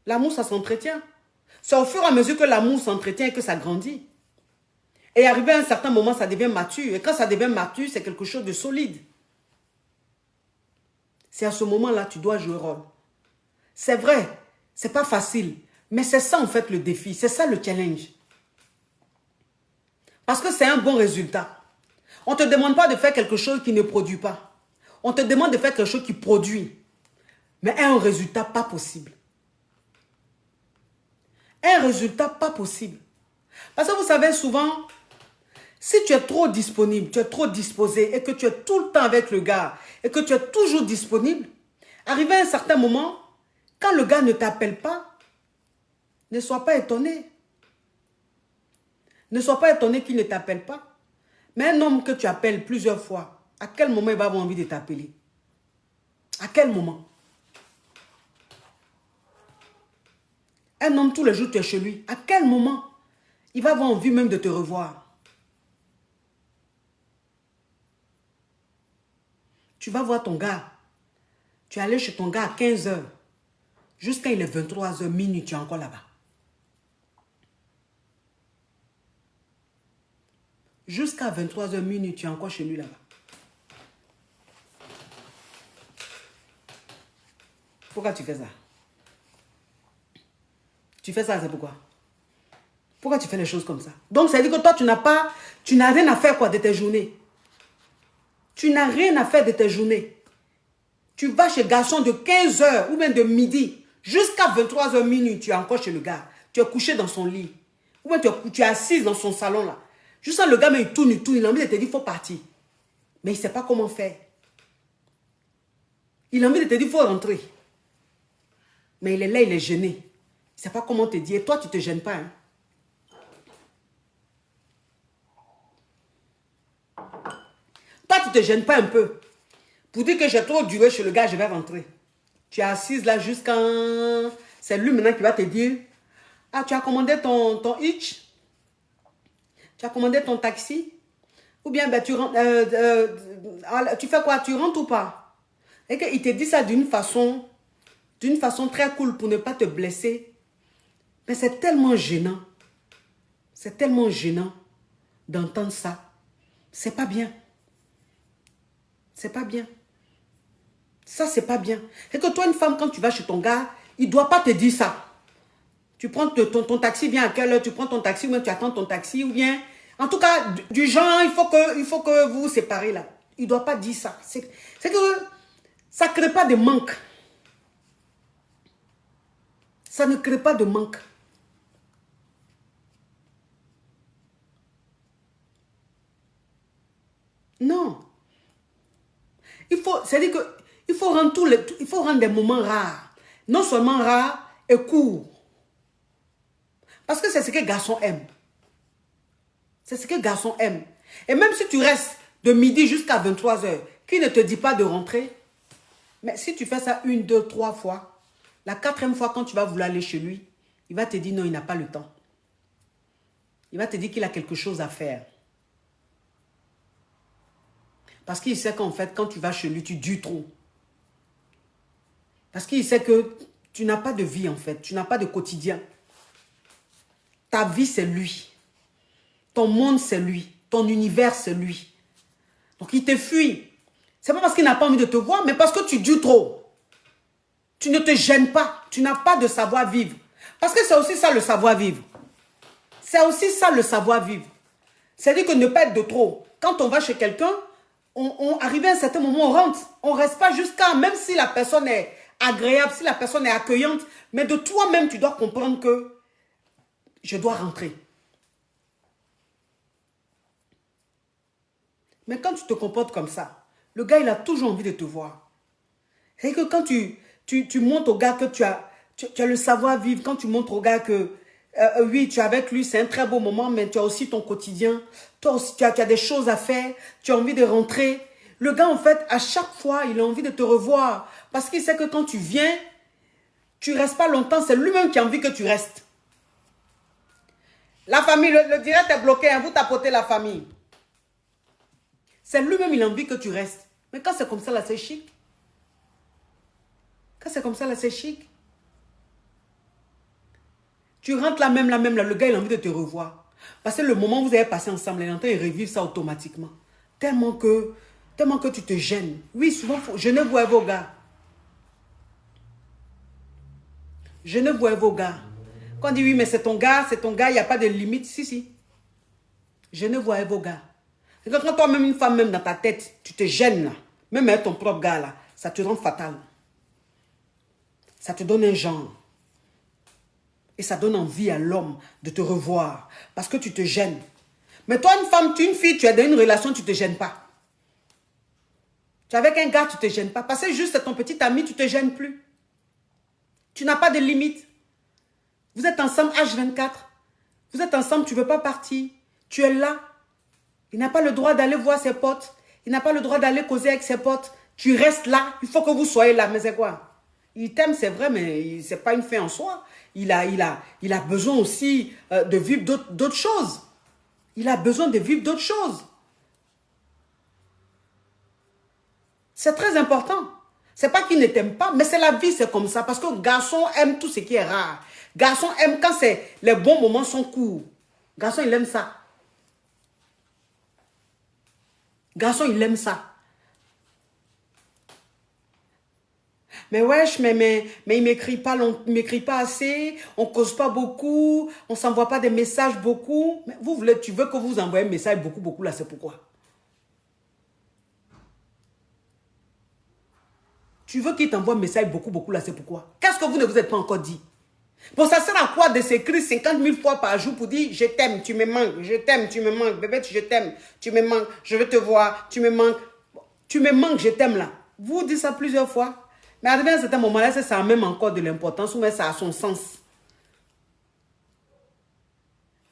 L'amour, ça s'entretient. C'est au fur et à mesure que l'amour s'entretient et que ça grandit. Et arrivé à un certain moment, ça devient mature. Et quand ça devient mature, c'est quelque chose de solide. C'est à ce moment-là que tu dois jouer rôle. C'est vrai, c'est pas facile. Mais c'est ça en fait le défi. C'est ça le challenge. Parce que c'est un bon résultat. On ne te demande pas de faire quelque chose qui ne produit pas. On te demande de faire quelque chose qui produit. Mais un résultat pas possible. Un résultat pas possible. Parce que vous savez souvent, si tu es trop disponible, tu es trop disposé et que tu es tout le temps avec le gars et que tu es toujours disponible, arrivé à un certain moment, quand le gars ne t'appelle pas, ne sois pas étonné. Ne sois pas étonné qu'il ne t'appelle pas. Mais un homme que tu appelles plusieurs fois, à quel moment il va avoir envie de t'appeler? À quel moment? Un homme, tous les jours, tu es chez lui. À quel moment il va avoir envie même de te revoir? Tu vas voir ton gars. Tu es allé chez ton gars à 15 h. Jusqu'à il est 23 h, minuit, tu es encore là-bas. Jusqu'à 23 h, minuit, tu es encore chez lui là-bas. Pourquoi tu fais ça? Tu fais ça, c'est pourquoi? Pourquoi tu fais les choses comme ça? Donc, ça veut dire que toi, tu n'as rien à faire quoi de tes journées. Tu n'as rien à faire de tes journées. Tu vas chez le garçon de 15 h ou même de midi jusqu'à 23 h, minuit, tu es encore chez le gars. Tu es couché dans son lit. Ou bien tu es assise dans son salon là. Juste le gars, mais il tourne, il a envie de te dire, il faut partir. Mais il ne sait pas comment faire. Il a envie de te dire, il faut rentrer. Mais il est là, il est gêné. Il ne sait pas comment te dire. Et toi, tu ne te gênes pas. Hein? Toi, tu ne te gênes pas un peu. Pour dire que j'ai trop duré chez le gars, je vais rentrer. Tu es assise là jusqu'à... C'est lui maintenant qui va te dire, ah, tu as commandé ton hitch? Tu as commandé ton taxi? Ou bien ben, tu rentres, tu fais quoi? Tu rentres ou pas? Et qu'il te dit ça d'une façon très cool pour ne pas te blesser. Mais c'est tellement gênant. C'est tellement gênant d'entendre ça. C'est pas bien. C'est pas bien. Ça, c'est pas bien. Et que toi, une femme, quand tu vas chez ton gars, il ne doit pas te dire ça. Tu prends ton taxi, viens à quelle heure? Tu prends ton taxi ou bien tu attends ton taxi ou bien... En tout cas, du genre, il faut que vous vous séparez là. Il ne doit pas dire ça. C'est que ça ne crée pas de manque. Ça ne crée pas de manque. Non. C'est-à-dire qu'il faut rendre des moments rares. Non seulement rares et courts. Parce que c'est ce que les garçons aiment. C'est ce que les garçons aiment. Et même si tu restes de midi jusqu'à 23 heures, qui ne te dit pas de rentrer, mais si tu fais ça 1, 2, 3 fois, la 4e fois quand tu vas vouloir aller chez lui, il va te dire non, il n'a pas le temps. Il va te dire qu'il a quelque chose à faire. Parce qu'il sait qu'en fait, quand tu vas chez lui, tu dures trop. Parce qu'il sait que tu n'as pas de vie en fait, tu n'as pas de quotidien. Ta vie, c'est lui. Ton monde, c'est lui. Ton univers, c'est lui. Donc, il te fuit. C'est pas parce qu'il n'a pas envie de te voir, mais parce que tu dures trop. Tu ne te gênes pas. Tu n'as pas de savoir-vivre. Parce que c'est aussi ça le savoir-vivre. C'est aussi ça le savoir-vivre. C'est-à-dire que ne pas être de trop. Quand on va chez quelqu'un, arrivé à un certain moment, on rentre. On ne reste pas jusqu'à, même si la personne est agréable, si la personne est accueillante, mais de toi-même, tu dois comprendre que je dois rentrer. Mais quand tu te comportes comme ça, le gars, il a toujours envie de te voir. C'est que quand tu montres au gars que tu as le savoir-vivre, quand tu montres au gars que, oui, tu es avec lui, c'est un très beau moment, mais tu as aussi ton quotidien. Toi aussi, tu as des choses à faire, tu as envie de rentrer. Le gars, en fait, à chaque fois, il a envie de te revoir. Parce qu'il sait que quand tu viens, tu ne restes pas longtemps, c'est lui-même qui a envie que tu restes. La famille, le direct est bloqué, hein, vous tapotez la famille. C'est lui-même, il a envie que tu restes. Mais quand c'est comme ça, là, c'est chic. Quand c'est comme ça, là, c'est chic. Tu rentres là, même là, le gars, il a envie de te revoir. Parce que le moment où vous avez passé ensemble, il est en train de revivre ça automatiquement. Tellement que tu te gênes. Oui, souvent, je ne vois vos gars. Je ne vois vos gars. Quand on dit oui, mais c'est ton gars, il n'y a pas de limite. Si, si. Je ne vois vos gars. Et quand toi-même, une femme, même dans ta tête, tu te gênes là, même avec ton propre gars là, ça te rend fatal. Ça te donne un genre. Et ça donne envie à l'homme de te revoir. Parce que tu te gênes. Mais toi, une femme, une fille, tu es dans une relation, tu ne te gênes pas. Tu es avec un gars, tu ne te gênes pas. Parce que juste c'est ton petit ami, tu ne te gênes plus. Tu n'as pas de limite. Vous êtes ensemble H24. Vous êtes ensemble, tu ne veux pas partir. Tu es là. Il n'a pas le droit d'aller voir ses potes. Il n'a pas le droit d'aller causer avec ses potes. Tu restes là. Il faut que vous soyez là. Mais c'est quoi? Il t'aime, c'est vrai, mais ce n'est pas une fin en soi. Il a besoin aussi de vivre d'autres choses. Il a besoin de vivre d'autres choses. C'est très important. Ce n'est pas qu'il ne t'aime pas, mais c'est la vie, c'est comme ça. Parce que garçon aime tout ce qui est rare. Garçon aime quand les bons moments sont courts. Garçon, il aime ça. Garçon, il aime ça. Mais wesh, mais il m'écrit pas assez, on cause pas beaucoup, on s'envoie pas des messages beaucoup. Mais tu veux que vous envoyez un message beaucoup là, c'est pourquoi? Tu veux qu'il t'envoie un message beaucoup là, c'est pourquoi? Qu'est-ce que vous ne vous êtes pas encore dit? Bon, ça sert à quoi de s'écrire 50 000 fois par jour pour dire je t'aime, tu me manques, je t'aime, tu me manques, bébé, je t'aime, tu me manques, je veux te voir, tu me manques. Tu me manques, je t'aime là. Vous dites ça plusieurs fois. Mais arrivé à un certain moment-là, ça a même encore de l'importance ou même ça a son sens.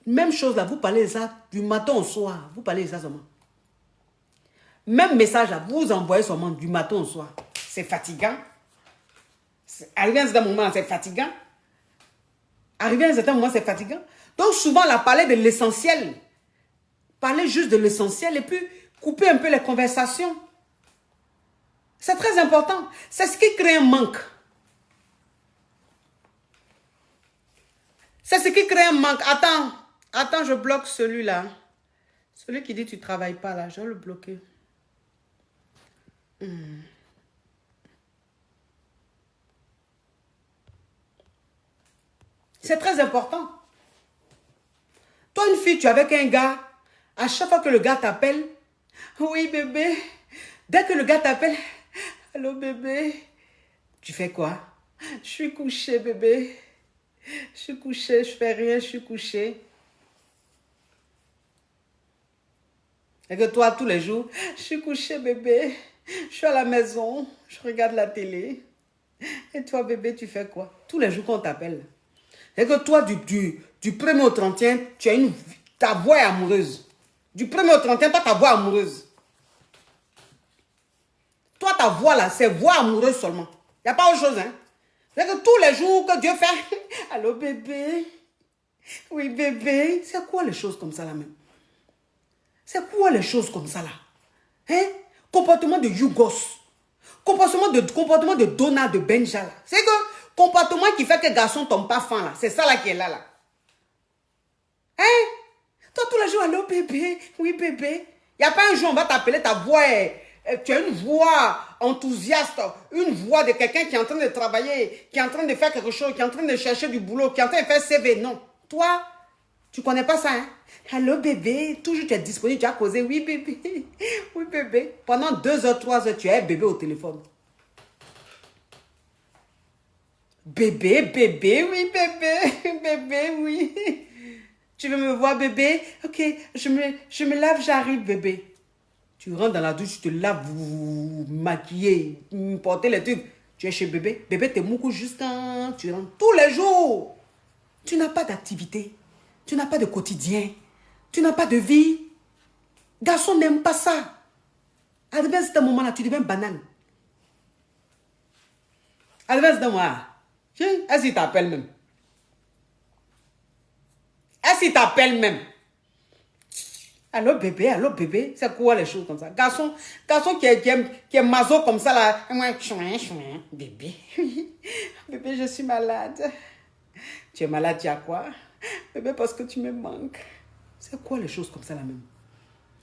Même chose là, vous parlez de ça du matin au soir. Vous parlez de ça seulement. Même message, là, vous envoyez seulement du matin au soir. C'est fatigant. Arrivé à un certain moment, c'est fatigant. Arrivé à un certain moment, c'est fatigant. Donc souvent, là, parler de l'essentiel. Parler juste de l'essentiel et puis couper un peu les conversations. C'est très important. C'est ce qui crée un manque. C'est ce qui crée un manque. Attends, je bloque celui-là. Celui qui dit tu ne travailles pas là, je vais le bloquer. C'est très important. Toi, une fille, tu es avec un gars, à chaque fois que le gars t'appelle, oui bébé, dès que le gars t'appelle, allô bébé, tu fais quoi? Je suis couchée bébé, je suis couchée, je fais rien, je suis couchée. Et que toi, tous les jours, je suis couchée bébé, je suis à la maison, je regarde la télé. Et toi bébé, tu fais quoi? Tous les jours qu'on t'appelle. Et que toi, du 1er au 31, tu as ta voix est amoureuse. Du 1er au 31, toi, ta voix est amoureuse. Toi, ta voix là, c'est voix amoureuse seulement. Il n'y a pas autre chose, hein. C'est que tous les jours que Dieu fait, allô bébé, oui bébé, c'est quoi les choses comme ça là même? C'est quoi les choses comme ça là? Hein? Comportement de Yougos. Comportement de Donna, de Benja là. C'est que comportement qui fait que garçon tombe pas fan là. C'est ça là qui est là là. Hein? Toi tous les jours, allô bébé, oui bébé. Il n'y a pas un jour on va t'appeler, ta voix tu as une voix enthousiaste, une voix de quelqu'un qui est en train de travailler, qui est en train de faire quelque chose, qui est en train de chercher du boulot, qui est en train de faire CV. Non. Toi, tu connais pas ça, hein? Allô bébé, toujours tu es disponible, tu as causé, oui bébé, oui bébé. Pendant 2 heures, 3 heures, tu es bébé au téléphone. Bébé, bébé, oui bébé, bébé, oui. Tu veux me voir bébé? Ok, je me lave, j'arrive bébé. Tu rentres dans la douche, tu te laves, vous maquiller, porter les trucs. Tu es chez bébé. Bébé te moukou jusqu'à... Tu rentres tous les jours. Tu n'as pas d'activité. Tu n'as pas de quotidien. Tu n'as pas de vie. Garçon n'aime pas ça. Arrivé à ce moment-là, tu deviens banane. Arrivé à ce moment-là, est-ce qu'il t'appelle même? Est-ce qu'il t'appelle même? Allô bébé, c'est quoi les choses comme ça? Garçon qui est maso comme ça là. Bébé, bébé, je suis malade. Tu es malade, tu as quoi? Bébé, parce que tu me manques. C'est quoi les choses comme ça là même?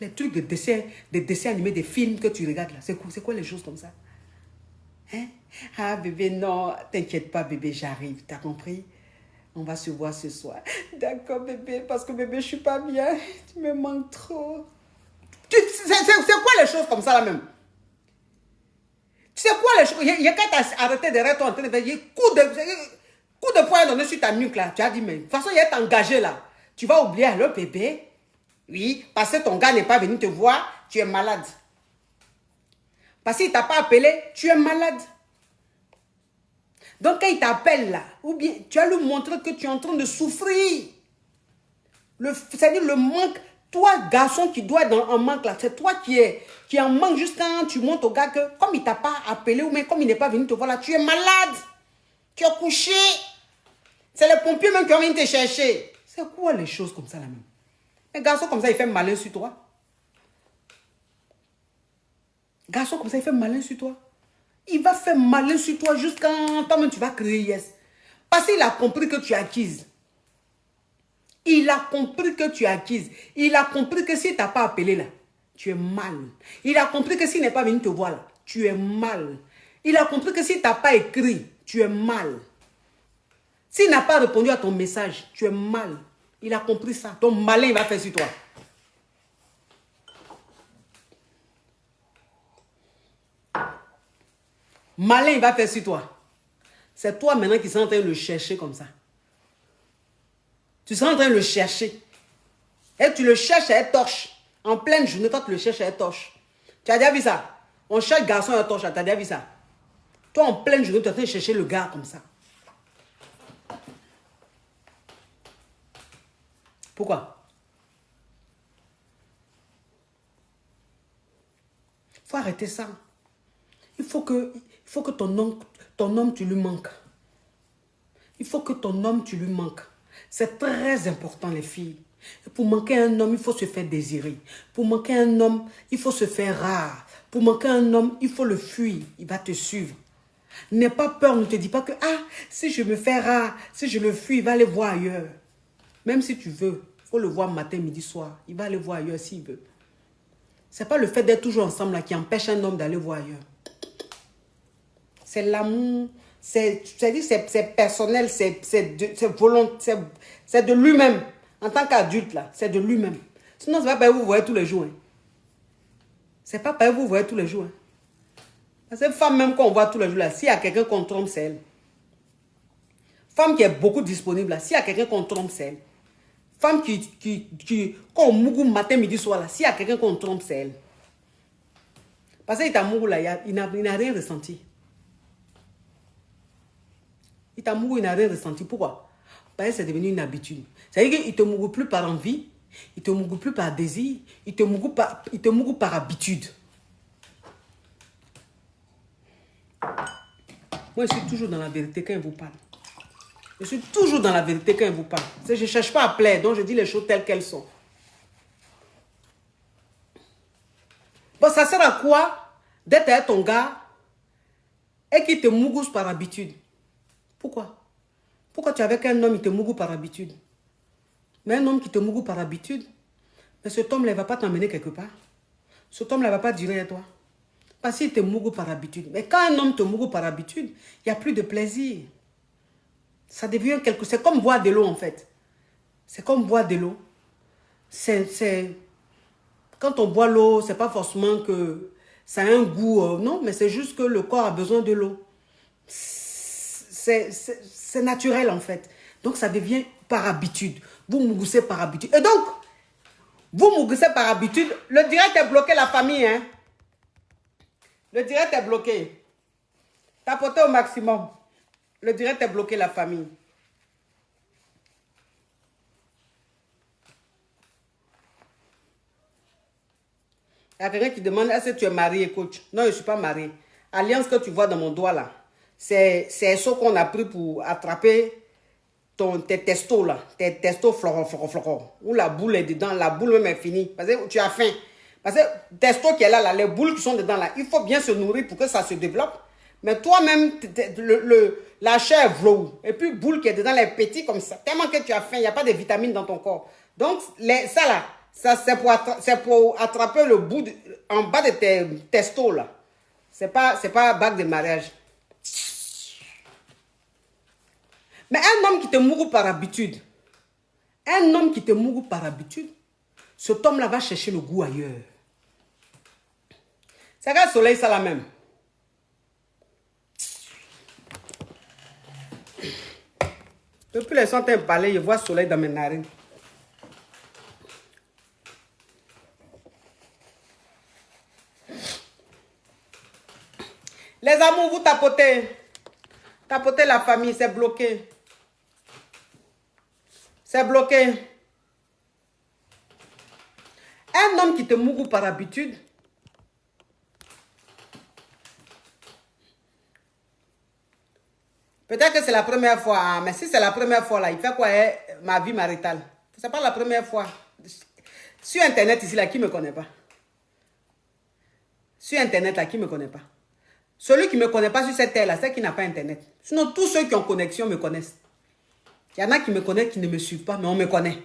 Les trucs de dessins animés, des films que tu regardes là, c'est quoi les choses comme ça? Hein? Ah bébé, non, t'inquiète pas bébé, j'arrive, t'as compris? On va se voir ce soir. D'accord bébé, parce que bébé, je suis pas bien. Tu me manques trop. C'est quoi les choses comme ça là même? Tu sais quoi les choses? Il y a qu'à t'arrêter derrière toi en train de faire coup de poing donné sur ta nuque là. Tu as dit, mais de toute façon, il est engagé là. Tu vas oublier, alors bébé? Oui, parce que ton gars n'est pas venu te voir, tu es malade. Parce qu'il ne t'a pas appelé, tu es malade. Donc quand il t'appelle là, ou bien tu vas lui montrer que tu es en train de souffrir. C'est-à-dire le manque, toi garçon qui doit être dans un manque là, c'est toi qui es en manque juste quand tu montres au gars que comme il ne t'a pas appelé ou même comme il n'est pas venu te voir là, tu es malade. Tu es couché. C'est les pompiers même qui ont venu te chercher. C'est quoi les choses comme ça là même? Un garçon comme ça, il fait malin sur toi. Garçon comme ça, il fait malin sur toi. Il va faire malin sur toi jusqu'à toi-même, tu vas crier yes. Parce qu'il a compris que tu es acquise. Il a compris que tu es acquise. Il a compris que s'il ne t'a pas appelé là, tu es mal. Il a compris que s'il n'est pas venu te voir là, tu es mal. Il a compris que s'il ne t'a pas écrit, tu es mal. S'il n'a pas répondu à ton message, tu es mal. Il a compris ça. Ton malin, il va faire sur toi. Malin, il va faire sur toi. C'est toi maintenant qui seras en train de le chercher comme ça. Tu seras en train de le chercher. Et tu le cherches à être torche. En pleine journée, toi, tu le cherches à être torche. Tu as déjà vu ça? On cherche garçon à être torche. Tu as déjà vu ça? Toi, en pleine journée, tu es en train de chercher le gars comme ça. Pourquoi? Il faut arrêter ça. Il faut que ton homme, tu lui manques. Il faut que ton homme, tu lui manques. C'est très important, les filles. Pour manquer un homme, il faut se faire désirer. Pour manquer un homme, il faut se faire rare. Pour manquer un homme, il faut le fuir. Il va te suivre. N'aie pas peur, ne te dis pas que si je me fais rare, si je le fuis, il va aller voir ailleurs. Même si tu veux, il faut le voir matin, midi, soir. Il va aller voir ailleurs s'il veut. Ce n'est pas le fait d'être toujours ensemble là, qui empêche un homme d'aller voir ailleurs. C'est l'amour, c'est personnel, c'est de lui-même. En tant qu'adulte, là, c'est de lui-même. Sinon, ce n'est pas parce que vous voyez tous les jours. Hein. Ce n'est pas parce que vous voyez tous les jours. Hein. Parce que femme, même qu'on voit tous les jours, là, s'il y a quelqu'un qu'on trompe, c'est elle. Femme qui est beaucoup disponible, là, s'il y a quelqu'un qu'on trompe, c'est elle. Femme quand on mougou matin, midi, soir, là, s'il y a quelqu'un qu'on trompe, c'est elle. Parce qu'il t'a mougou, là, il n'a rien ressenti. Il t'a mougou, il n'a rien ressenti. Pourquoi? Parce que c'est devenu une habitude. C'est-à-dire qu'il ne te mougou plus par envie, il ne te mougou plus par désir, il te mougou par habitude. Moi, je suis toujours dans la vérité quand il vous parle. Je suis toujours dans la vérité quand il vous parle. Je ne cherche pas à plaire, donc je dis les choses telles qu'elles sont. Bon, ça sert à quoi d'être avec ton gars et qu'il te mougousse par habitude? Pourquoi? Pourquoi tu es avec un homme, il te mougou par habitude? Mais un homme qui te mougou par habitude, mais cet homme-là, il ne va pas t'emmener quelque part. Cet homme-là ne va pas durer à toi. Parce qu'il te mougou par habitude. Mais quand un homme te mougou par habitude, il n'y a plus de plaisir. Ça devient quelque chose. C'est comme boire de l'eau, en fait. C'est comme boire de l'eau. Quand on boit l'eau, ce n'est pas forcément que ça a un goût. Non, mais c'est juste que le corps a besoin de l'eau. C'est naturel, en fait. Donc, ça devient par habitude. Vous mougoussez par habitude. Et donc, vous mougoussez par habitude. Le direct est bloqué, la famille, hein. Le direct est bloqué. Tapotez au maximum. Le direct est bloqué, la famille. Il y a quelqu'un qui demande, est-ce que tu es marié, coach? Non, je ne suis pas marié. Alliance que tu vois dans mon doigt, là, c'est ça qu'on a pris pour attraper tes testos, là. Tes testos floron. Où la boule est dedans, la boule même est finie. Parce que tu as faim. Parce que testo qui est là, les boules qui sont dedans, là, il faut bien se nourrir pour que ça se développe. Mais toi-même, la chair est flou. Et puis, boule qui est dedans, les petits comme ça. Tellement que tu as faim, il n'y a pas de vitamines dans ton corps. Donc, ça là, c'est pour attraper le bout en bas de tes testos là. C'est pas bague de mariage. Mais un homme qui te mourou par habitude, cet homme-là va chercher le goût ailleurs. C'est qu'un soleil, ça la même. Depuis les sont parler, je vois le soleil dans mes narines. Les amours, vous tapotez. Tapotez la famille, c'est bloqué. C'est bloqué. Un homme qui te mourou par habitude, peut-être que c'est la première fois, hein, mais si c'est la première fois, là, il fait quoi, ma vie maritale? C'est pas la première fois. Sur Internet, ici, là, qui ne me connaît pas? Sur Internet, là, qui ne me connaît pas? Celui qui ne me connaît pas sur cette terre-là, c'est qui n'a pas Internet. Sinon, tous ceux qui ont connexion me connaissent. Il y en a qui me connaissent, qui ne me suivent pas, mais on me connaît.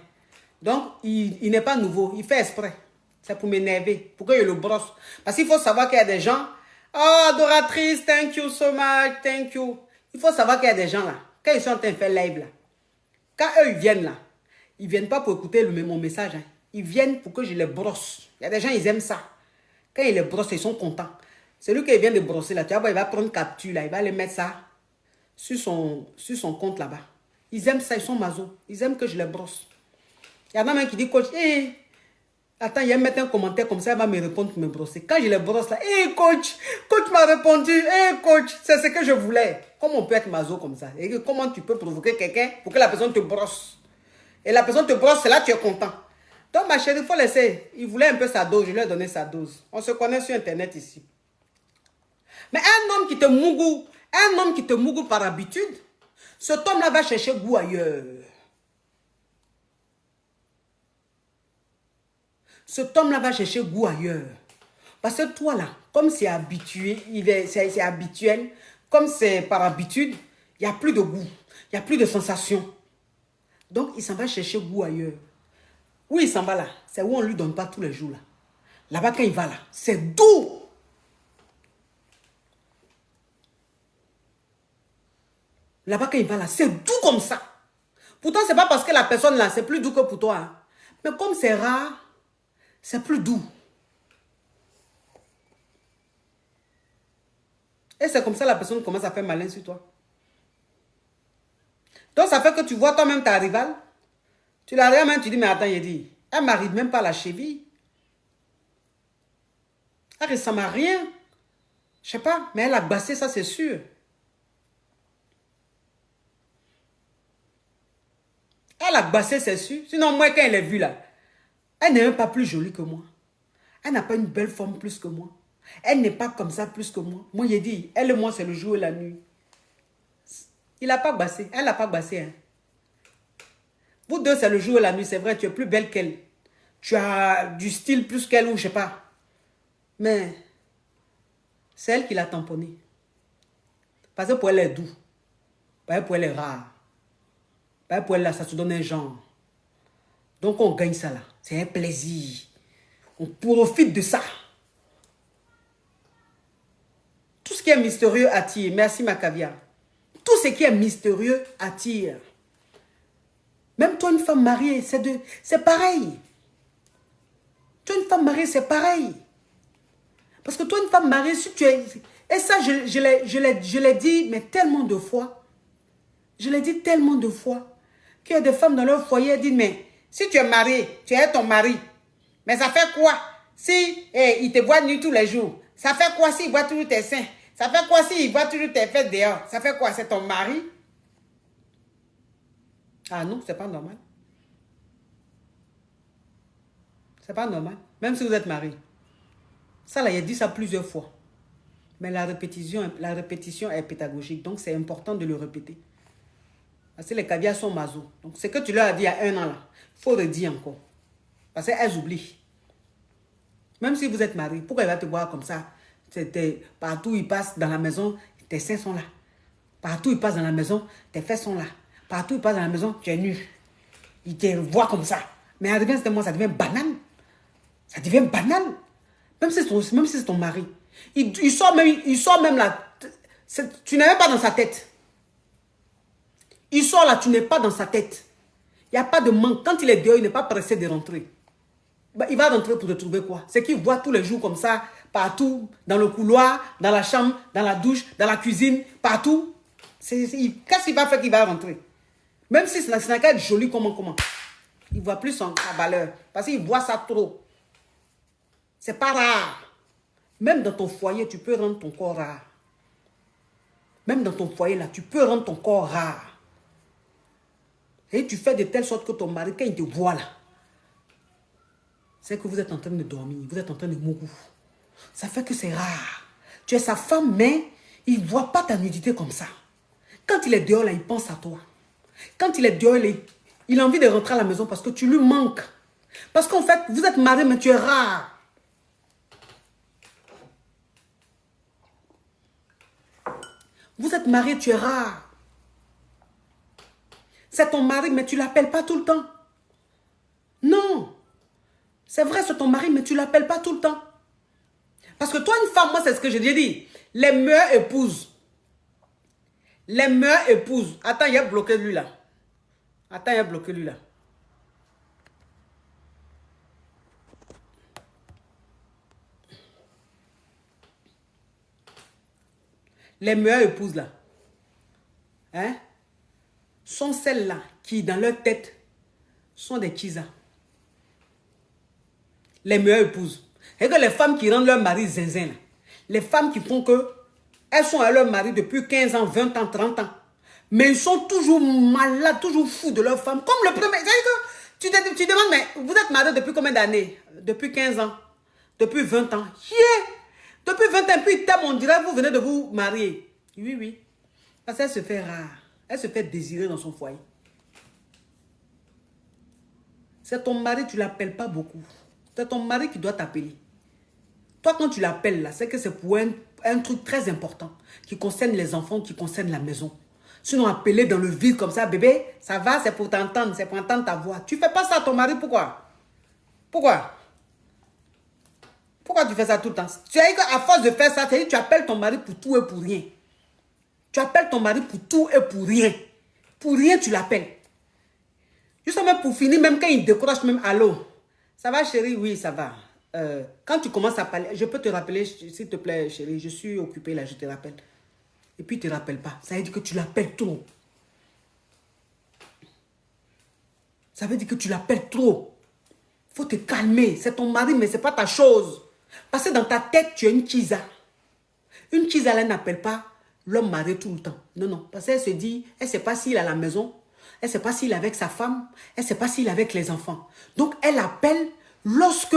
Donc, il n'est pas nouveau. Il fait exprès. C'est pour m'énerver, pour que je le brosse. Parce qu'il faut savoir qu'il y a des gens. Oh, adoratrice, thank you so much, thank you. Il faut savoir qu'il y a des gens là. Quand ils sont en train de faire live là, quand eux ils viennent là, ils ne viennent pas pour écouter mon message. Hein. Ils viennent pour que je les brosse. Il y a des gens, ils aiment ça. Quand ils les brossent, ils sont contents. Celui qui vient de brosser là, tu vois, il va prendre capture là, il va aller mettre ça sur son compte là-bas. Ils aiment ça, ils sont maso. Ils aiment que je les brosse. Il y en a même qui dit, coach, attends, il va mettre un commentaire comme ça, il va me répondre pour me brosser. Quand je les brosse là, coach m'a répondu, coach, c'est ce que je voulais. Comment on peut être maso comme ça? Et comment tu peux provoquer quelqu'un pour que la personne te brosse? Et la personne te brosse, c'est là que tu es content. Donc, ma chérie, il faut laisser. Il voulait un peu sa dose, je lui ai donné sa dose. On se connaît sur Internet ici. Mais un homme qui te mougou par habitude, cet homme-là va chercher goût ailleurs. Cet homme-là va chercher goût ailleurs. Parce que toi, là, comme c'est habitué, c'est habituel, comme c'est par habitude, il n'y a plus de goût, il n'y a plus de sensation. Donc, il s'en va chercher goût ailleurs. Où il s'en va là, c'est où on ne lui donne pas tous les jours là. Là-bas, quand il va là, c'est doux. Là-bas, quand il va là, c'est doux comme ça. Pourtant, ce n'est pas parce que la personne là, c'est plus doux que pour toi. Hein. Mais comme c'est rare, c'est plus doux. Et c'est comme ça la personne commence à faire malin sur toi. Donc, ça fait que tu vois toi-même ta rivale. Tu la regardes même, tu dis, mais attends, il dit, elle ne m'arrive même pas à la cheville. Elle ne ressemble à rien. Je ne sais pas, mais elle a bassé, ça c'est sûr. Elle a bassé, c'est sûr. Sinon, moi, quand elle est vue là, elle n'est même pas plus jolie que moi. Elle n'a pas une belle forme plus que moi. Elle n'est pas comme ça plus que moi. Moi, j'ai dit, elle et moi, c'est le jour et la nuit. Il n'a pas bassé. Elle n'a pas bassé. Hein. Vous deux, c'est le jour et la nuit. C'est vrai, tu es plus belle qu'elle. Tu as du style plus qu'elle ou je sais pas. Mais c'est elle qui l'a tamponné. Parce que pour elle, elle est doux. Parce que pour elle, elle est rare. Parce que pour elle, là, ça te donne un genre. Donc, on gagne ça là. C'est un plaisir. On profite de ça. Tout ce qui est mystérieux attire. Merci, ma caviar. Tout ce qui est mystérieux attire. Même toi, une femme mariée, c'est pareil. Toi, une femme mariée, c'est pareil. Parce que toi, une femme mariée, si tu es... Et ça, je l'ai dit, mais tellement de fois. Je l'ai dit tellement de fois. Qu'il y a des femmes dans leur foyer, elles disent, mais si tu es marié, tu es ton mari. Mais ça fait quoi si il te voit nu tous les jours? Ça fait quoi s'il voit toujours tes seins? Ça fait quoi s'il voit toujours tes fesses dehors? Ça fait quoi? C'est ton mari? Ah non, c'est pas normal. C'est pas normal. Même si vous êtes marié. Ça, là, il a dit ça plusieurs fois. Mais la répétition est pédagogique. Donc, c'est important de le répéter. Parce que les caviars sont masos. Donc, ce que tu leur as dit il y a un an, là, il faut le dire encore. Parce qu'elles oublient. Même si vous êtes marié, pourquoi il va te voir comme ça? Partout où il passe dans la maison, tes seins sont là. Partout où il passe dans la maison, tes fesses sont là. Partout où il passe dans la maison, tu es nu. Il te voit comme ça. Mais à un certain moment, ça devient banal. Ça devient banal. Même si c'est ton mari. Il sort même là. Tu n'es même pas dans sa tête. Il sort là, tu n'es pas dans sa tête. Il n'y a pas de manque. Quand il est dehors, il n'est pas pressé de rentrer. Il va rentrer pour te trouver quoi? C'est qu'il voit tous les jours comme ça, partout, dans le couloir, dans la chambre, dans la douche, dans la cuisine, partout. Qu'est-ce qu'il va faire qu'il va rentrer? Même si ce n'a qu'à être joli, comment? Il voit plus sa valeur. Parce qu'il voit ça trop. C'est pas rare. Même dans ton foyer, tu peux rendre ton corps rare. Même dans ton foyer, là, tu peux rendre ton corps rare. Et tu fais de telle sorte que ton mari, quand il te voit là, c'est que vous êtes en train de dormir, vous êtes en train de mourir. Ça fait que c'est rare. Tu es sa femme, mais il ne voit pas ta nudité comme ça. Quand il est dehors, là, il pense à toi. Quand il est dehors, il a envie de rentrer à la maison parce que tu lui manques. Parce qu'en fait, vous êtes mariés, mais tu es rare. Vous êtes mariés, tu es rare. C'est ton mari, mais tu ne l'appelles pas tout le temps. Non. C'est vrai, c'est ton mari, mais tu ne l'appelles pas tout le temps. Parce que toi, une femme, moi, c'est ce que j'ai dit. Les meilleures épouses. Les meilleures épouses. Attends, il a bloqué lui là. Attends, il a bloqué lui là. Les meilleures épouses là. Hein? Sont celles-là qui, dans leur tête, sont des kisas. Les meilleures épouses. Et que les femmes qui rendent leur mari zinzin, là, les femmes qui font que elles sont à leur mari depuis 15 ans, 20 ans, 30 ans. Mais ils sont toujours malades, toujours fous de leur femme. Comme le premier. Tu demandes, mais vous êtes marié depuis combien d'années? Depuis 15 ans. Depuis 20 ans. Yeah! Depuis 20 ans, puis on dirait vous venez de vous marier. Oui, oui. Parce qu'elle se fait rare. Elle se fait désirer dans son foyer. C'est ton mari, tu ne l'appelles pas beaucoup. C'est ton mari qui doit t'appeler. Toi, quand tu l'appelles là, c'est que c'est pour un truc très important qui concerne les enfants, qui concerne la maison. Sinon, appeler dans le vide comme ça, bébé, ça va, c'est pour t'entendre, c'est pour entendre ta voix. Tu ne fais pas ça à ton mari, pourquoi? Pourquoi? Pourquoi tu fais ça tout le temps? Tu as dit qu'à force de faire ça, tu appelles ton mari pour tout et pour rien. Tu appelles ton mari pour tout et pour rien. Pour rien, tu l'appelles. Justement, pour finir, même quand il décroche, même allô. Ça va, chérie? Oui, ça va. Quand tu commences à parler, je peux te rappeler, s'il te plaît, chérie, je suis occupée là, je te rappelle. Et puis, tu ne te rappelles pas. Ça veut dire que tu l'appelles trop. Ça veut dire que tu l'appelles trop. Il faut te calmer. C'est ton mari, mais ce n'est pas ta chose. Parce que dans ta tête, tu es une Kiza. Une Kiza, elle n'appelle pas l'homme marié tout le temps. Non, non. Parce qu'elle se dit, elle ne sait pas s'il est à la maison. Elle ne sait pas s'il est avec sa femme. Elle ne sait pas s'il est avec les enfants. Donc, elle appelle lorsque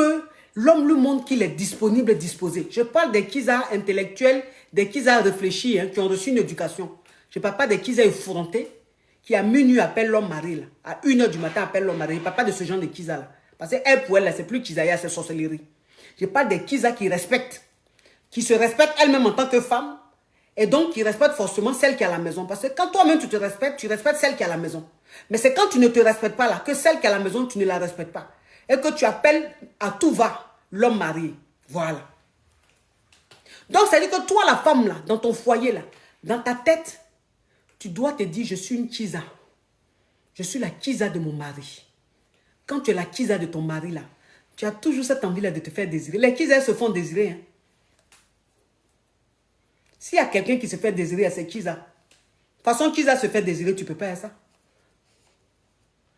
l'homme lui montre qu'il est disponible et disposé. Je parle des Kiza intellectuels, des Kiza réfléchis, hein, qui ont reçu une éducation. Je ne parle pas des Kiza effrontés, qui à minuit appellent l'homme marié. Là. À 1h du matin, appellent l'homme marié. Je ne parle pas de ce genre de Kiza là. Parce qu'elle, pour elle, c'est plus Kizaya, c'est sorcellerie. Je parle des Kiza qui respectent, qui se respectent elles-mêmes en tant que femmes, et donc qui respectent forcément celle qui est à la maison. Parce que quand toi-même tu te respectes, tu respectes celle qui est à la maison. Mais c'est quand tu ne te respectes pas là, que celle qui est à la maison, tu ne la respectes pas. Et que tu appelles à tout va l'homme marié. Voilà. Donc, ça veut dire que toi, la femme là, dans ton foyer là, dans ta tête, tu dois te dire, je suis une Kiza. Je suis la Kiza de mon mari. Quand tu es la Kiza de ton mari là, tu as toujours cette envie là de te faire désirer. Les Kiza se font désirer. Hein. S'il y a quelqu'un qui se fait désirer, c'est Kiza. De toute façon, Kiza se fait désirer, tu ne peux pas faire ça.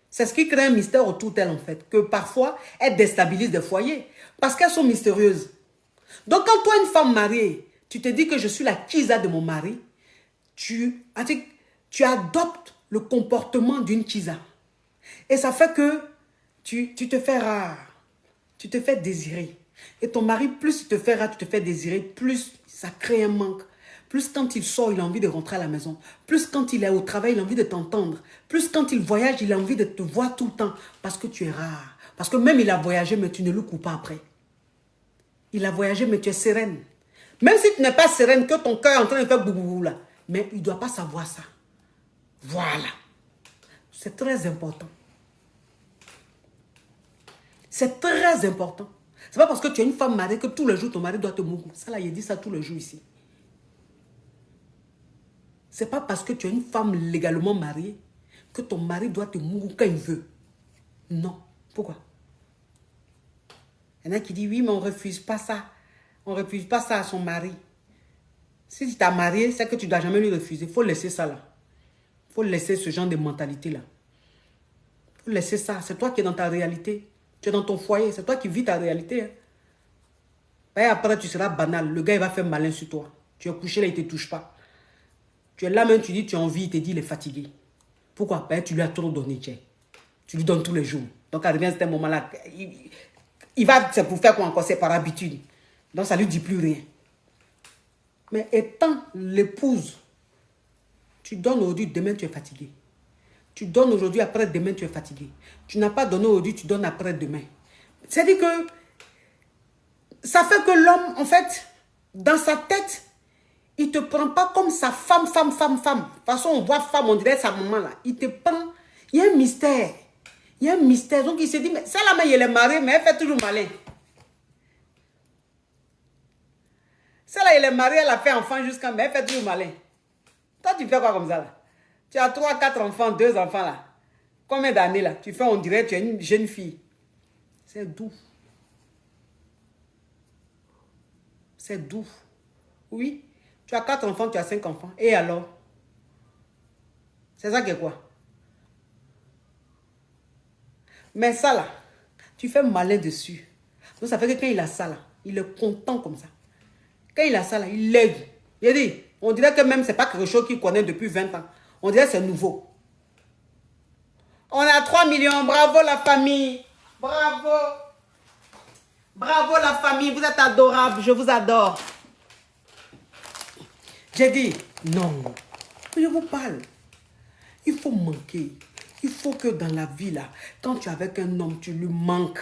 C'est ce qui crée un mystère autour d'elle en fait. Que parfois, elles déstabilisent des foyers. Parce qu'elles sont mystérieuses. Donc quand toi, une femme mariée, tu te dis que je suis la Kiza de mon mari, tu adoptes le comportement d'une Kiza. Et ça fait que tu te fais rare. Tu te fais désirer. Et ton mari, plus il te fait rare, tu te fais désirer, plus ça crée un manque. Plus quand il sort, il a envie de rentrer à la maison. Plus quand il est au travail, il a envie de t'entendre. Plus quand il voyage, il a envie de te voir tout le temps. Parce que tu es rare. Parce que même il a voyagé, mais tu ne le coupes pas après. Il a voyagé, mais tu es sereine. Même si tu n'es pas sereine, que ton cœur est en train de faire boubou là. Mais il ne doit pas savoir ça. Voilà. C'est très important. C'est très important. C'est pas parce que tu es une femme mariée que tous les jours ton mari doit te mourir. Ça là, il dit ça tous les jours ici. C'est pas parce que tu es une femme légalement mariée que ton mari doit te mourir quand il veut. Non. Pourquoi? Il y en a qui disent oui, mais on ne refuse pas ça. On ne refuse pas ça à son mari. Si tu t'as marié, c'est que tu ne dois jamais lui refuser. Il faut laisser ça là. Il faut laisser ce genre de mentalité là. Il faut laisser ça. C'est toi qui es dans ta réalité. Tu es dans ton foyer. C'est toi qui vis ta réalité. Hein. Et après, tu seras banal. Le gars, il va faire malin sur toi. Tu es couché là, il ne te touche pas. Tu es là même, tu dis, tu as envie, il te dit, il est fatigué. Pourquoi? Ben, tu lui as trop donné, tu lui donnes tous les jours. Donc, à revient à ce moment-là, il va, c'est pour faire quoi encore? C'est par habitude. Donc, ça ne lui dit plus rien. Mais étant l'épouse, tu donnes aujourd'hui, demain, tu es fatigué. Tu donnes aujourd'hui, après, demain, tu es fatigué. Tu n'as pas donné aujourd'hui, tu donnes après, demain. C'est-à-dire que ça fait que l'homme, en fait, dans sa tête, il ne te prend pas comme sa femme. De toute façon, on voit femme, on dirait sa maman là. Il te prend. Il y a un mystère. Il y a un mystère. Donc il se dit, mais ça là, mais elle est mariée, mais elle fait toujours malin. Ça là, elle est mariée, elle a fait enfant jusqu'à, mais elle fait toujours malin. Toi, tu fais quoi comme ça là? Tu as 3, 4 enfants, 2 enfants là. Combien d'années là? Tu fais, on dirait que tu es une jeune fille. C'est doux. C'est doux. Oui. Tu as 4 enfants, tu as 5 enfants. Et alors? C'est ça qui est quoi? Mais ça là, tu fais malin dessus. Donc ça fait que quand il a ça là, il est content comme ça. Quand il a ça là, il lève. Il dit, on dirait que même c'est pas quelque chose qu'il connaît depuis 20 ans. On dirait que c'est nouveau. On a 3 millions. Bravo la famille. Bravo. Bravo la famille. Vous êtes adorables. Je vous adore. J'ai dit, non. Je vous parle. Il faut manquer. Il faut que dans la vie, là, quand tu es avec un homme, tu lui manques.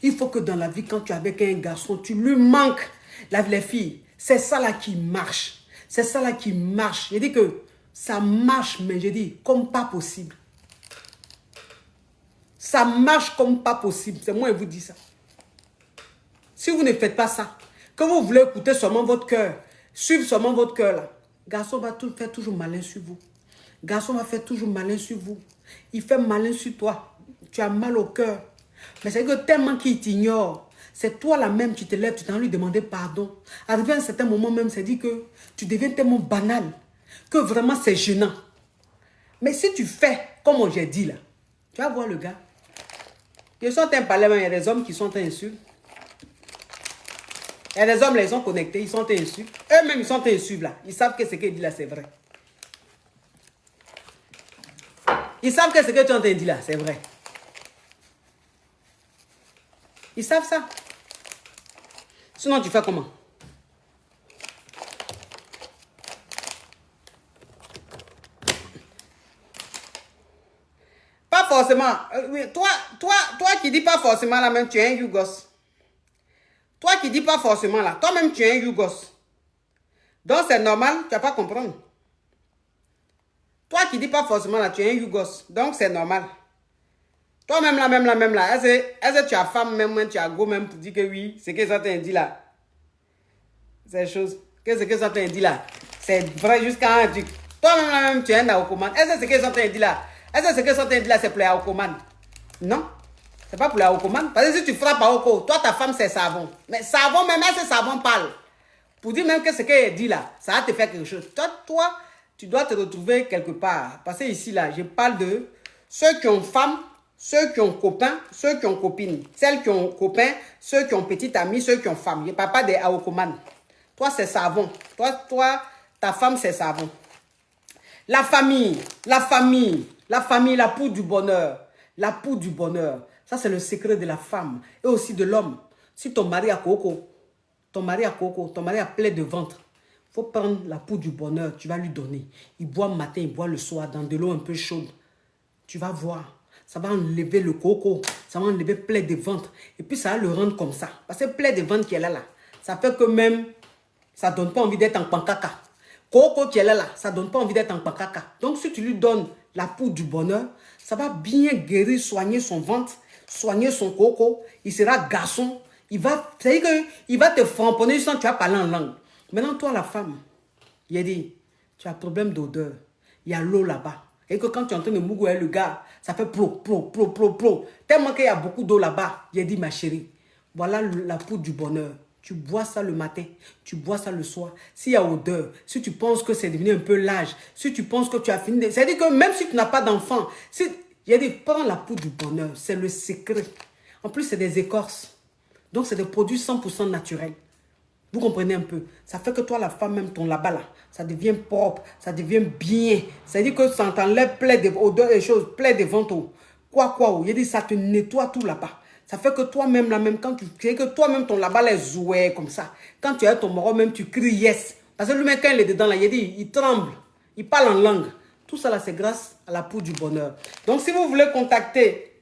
Il faut que dans la vie, quand tu es avec un garçon, tu lui manques. Les filles, c'est ça là qui marche. C'est ça là qui marche. J'ai dit que ça marche, mais j'ai dit comme pas possible. Ça marche comme pas possible. C'est moi qui vous dis ça. Si vous ne faites pas ça, que vous voulez écouter seulement votre cœur, suivre seulement votre cœur là, garçon va faire toujours malin sur vous. Garçon va faire toujours malin sur vous. Il fait malin sur toi. Tu as mal au cœur. Mais c'est que tellement qu'il t'ignore, c'est toi là même, tu te lèves, tu t'en lui demander pardon. Arrivé à un certain moment même, c'est dit que tu deviens tellement banal que vraiment c'est gênant. Mais si tu fais comme j'ai dit là, tu vas voir le gars. Ils sont un palais, il y a des hommes qui sont insus. Il y a des hommes, là, ils sont connectés, ils sont insus. Eux-mêmes, ils sont insus là. Ils savent que ce qu'il dit là, c'est vrai. Ils savent que ce que tu as dit là, c'est vrai. Ils savent ça. Sinon, tu fais comment? Pas forcément. Toi qui dis pas forcément là même, tu es un Yougos. Toi qui dis pas forcément là, toi-même tu es un Yougos. Donc c'est normal, tu vas pas comprendre. Toi qui dis pas forcément là, tu es un Yougos. Donc c'est normal. Toi-même là, est-ce que tu as femme même, tu as go même pour dire que oui, c'est que ça t'a dit là. C'est chose. Qu'est-ce que ça t'a dit là? C'est vrai jusqu'à un truc. Toi-même là même, tu es un Aokoman. Est-ce que c'est que ça t'a dit là? Est-ce que c'est que ça t'a dit là, c'est pour les Aokoman? Non. C'est pas pour les Aokoman. Parce que si tu frappes à Oko, toi ta femme c'est savon. Mais savon même, est-ce que savon parle? Pour dire même que ce qu'elle dit là, ça va te faire quelque chose. Toi, tu dois te retrouver quelque part. Parce que ici là, je parle de ceux qui ont femme, ceux qui ont copains, ceux qui ont copines. Celles qui ont copains, ceux qui ont petite amie, ceux qui ont femme. Je ne parle pas des Aokoman. Toi, c'est savon. Toi, ta femme, c'est savon. La famille, la poudre du bonheur. La poudre du bonheur. Ça, c'est le secret de la femme et aussi de l'homme. Si ton mari a coco, ton mari a plein de ventre, il faut prendre la poudre du bonheur, tu vas lui donner. Il boit le matin, il boit le soir dans de l'eau un peu chaude. Tu vas voir, ça va enlever le coco, ça va enlever plein de ventre. Et puis, ça va le rendre comme ça. Parce que plein de ventre qui est là, ça fait que même, ça ne donne pas envie d'être en pancaka. Coco qui est là, ça ne donne pas envie d'être en pancaka. Donc, si tu lui donnes la poudre du bonheur, ça va bien guérir, soigner son ventre, soigner son coco. Il sera garçon. C'est-à-dire qu'il va te framponner sans que tu vas parler en langue. Maintenant, toi, la femme, il a dit, tu as problème d'odeur. Il y a l'eau là-bas. Et que quand tu es en train de mougouer le gars, ça fait pro. Tellement qu'il y a beaucoup d'eau là-bas. Il a dit, ma chérie, voilà la poudre du bonheur. Tu bois ça le matin, tu bois ça le soir. S'il y a odeur, si tu penses que c'est devenu un peu l'âge, si tu penses que tu as fini, c'est-à-dire que même si tu n'as pas d'enfant, il a dit, prends la poudre du bonheur, c'est le secret. En plus, c'est des écorces. Donc, c'est des produits 100% naturels. Vous comprenez un peu? Ça fait que toi, la femme, même ton là-bas, là, ça devient propre, ça devient bien. C'est-à-dire que ça t'enlève plein d'odeurs et choses, plein de ventaux. Quoi, il a dit, ça te nettoie tout là-bas. Ça fait que toi-même, là, même quand tu sais que toi-même, ton là-bas, les jouets comme ça. Quand tu as ton moro, même tu cries yes. Parce que lui-même, quand il est dedans, là, il dit, il tremble. Il parle en langue. Tout ça, là, c'est grâce à la poudre du bonheur. Donc, si vous voulez contacter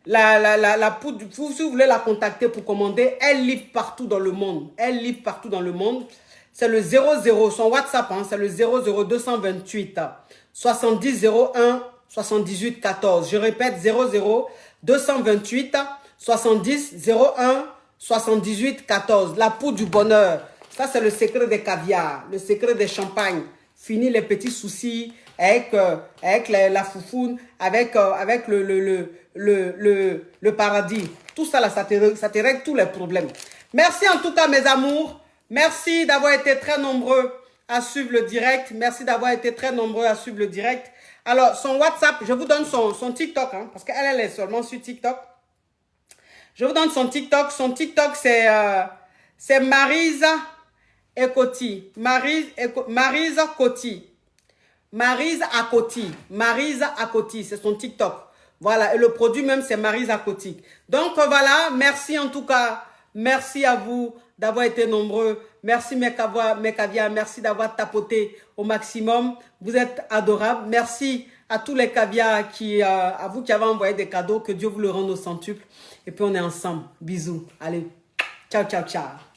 la poudre, si vous voulez la contacter pour commander, elle livre partout dans le monde. Elle livre partout dans le monde. C'est le 00, son WhatsApp, hein, c'est le 00228 70 01 78 14. Je répète, 00228 70 01 78 14. La poudre du bonheur. Ça, c'est le secret des caviars, le secret des champagnes. Fini les petits soucis avec la foufoune, avec le paradis. Tout ça, là, ça te règle tous les problèmes. Merci en tout cas, mes amours. Merci d'avoir été très nombreux à suivre le direct. Merci d'avoir été très nombreux à suivre le direct. Alors, son WhatsApp, je vous donne son TikTok, hein, parce qu'elle est seulement sur TikTok. Je vous donne son TikTok. Son TikTok, c'est Marisa Ekoti. Marisa Koti. Maryse Akoti. Maryse Akoti, c'est son TikTok. Voilà, et le produit même, c'est Maryse Akoti. Donc voilà, merci en tout cas. Merci à vous d'avoir été nombreux. Merci mes caviars, merci d'avoir tapoté au maximum. Vous êtes adorables. Merci à tous les caviars, à vous qui avez envoyé des cadeaux. Que Dieu vous le rende au centuple. Et puis on est ensemble. Bisous. Allez, ciao, ciao, ciao.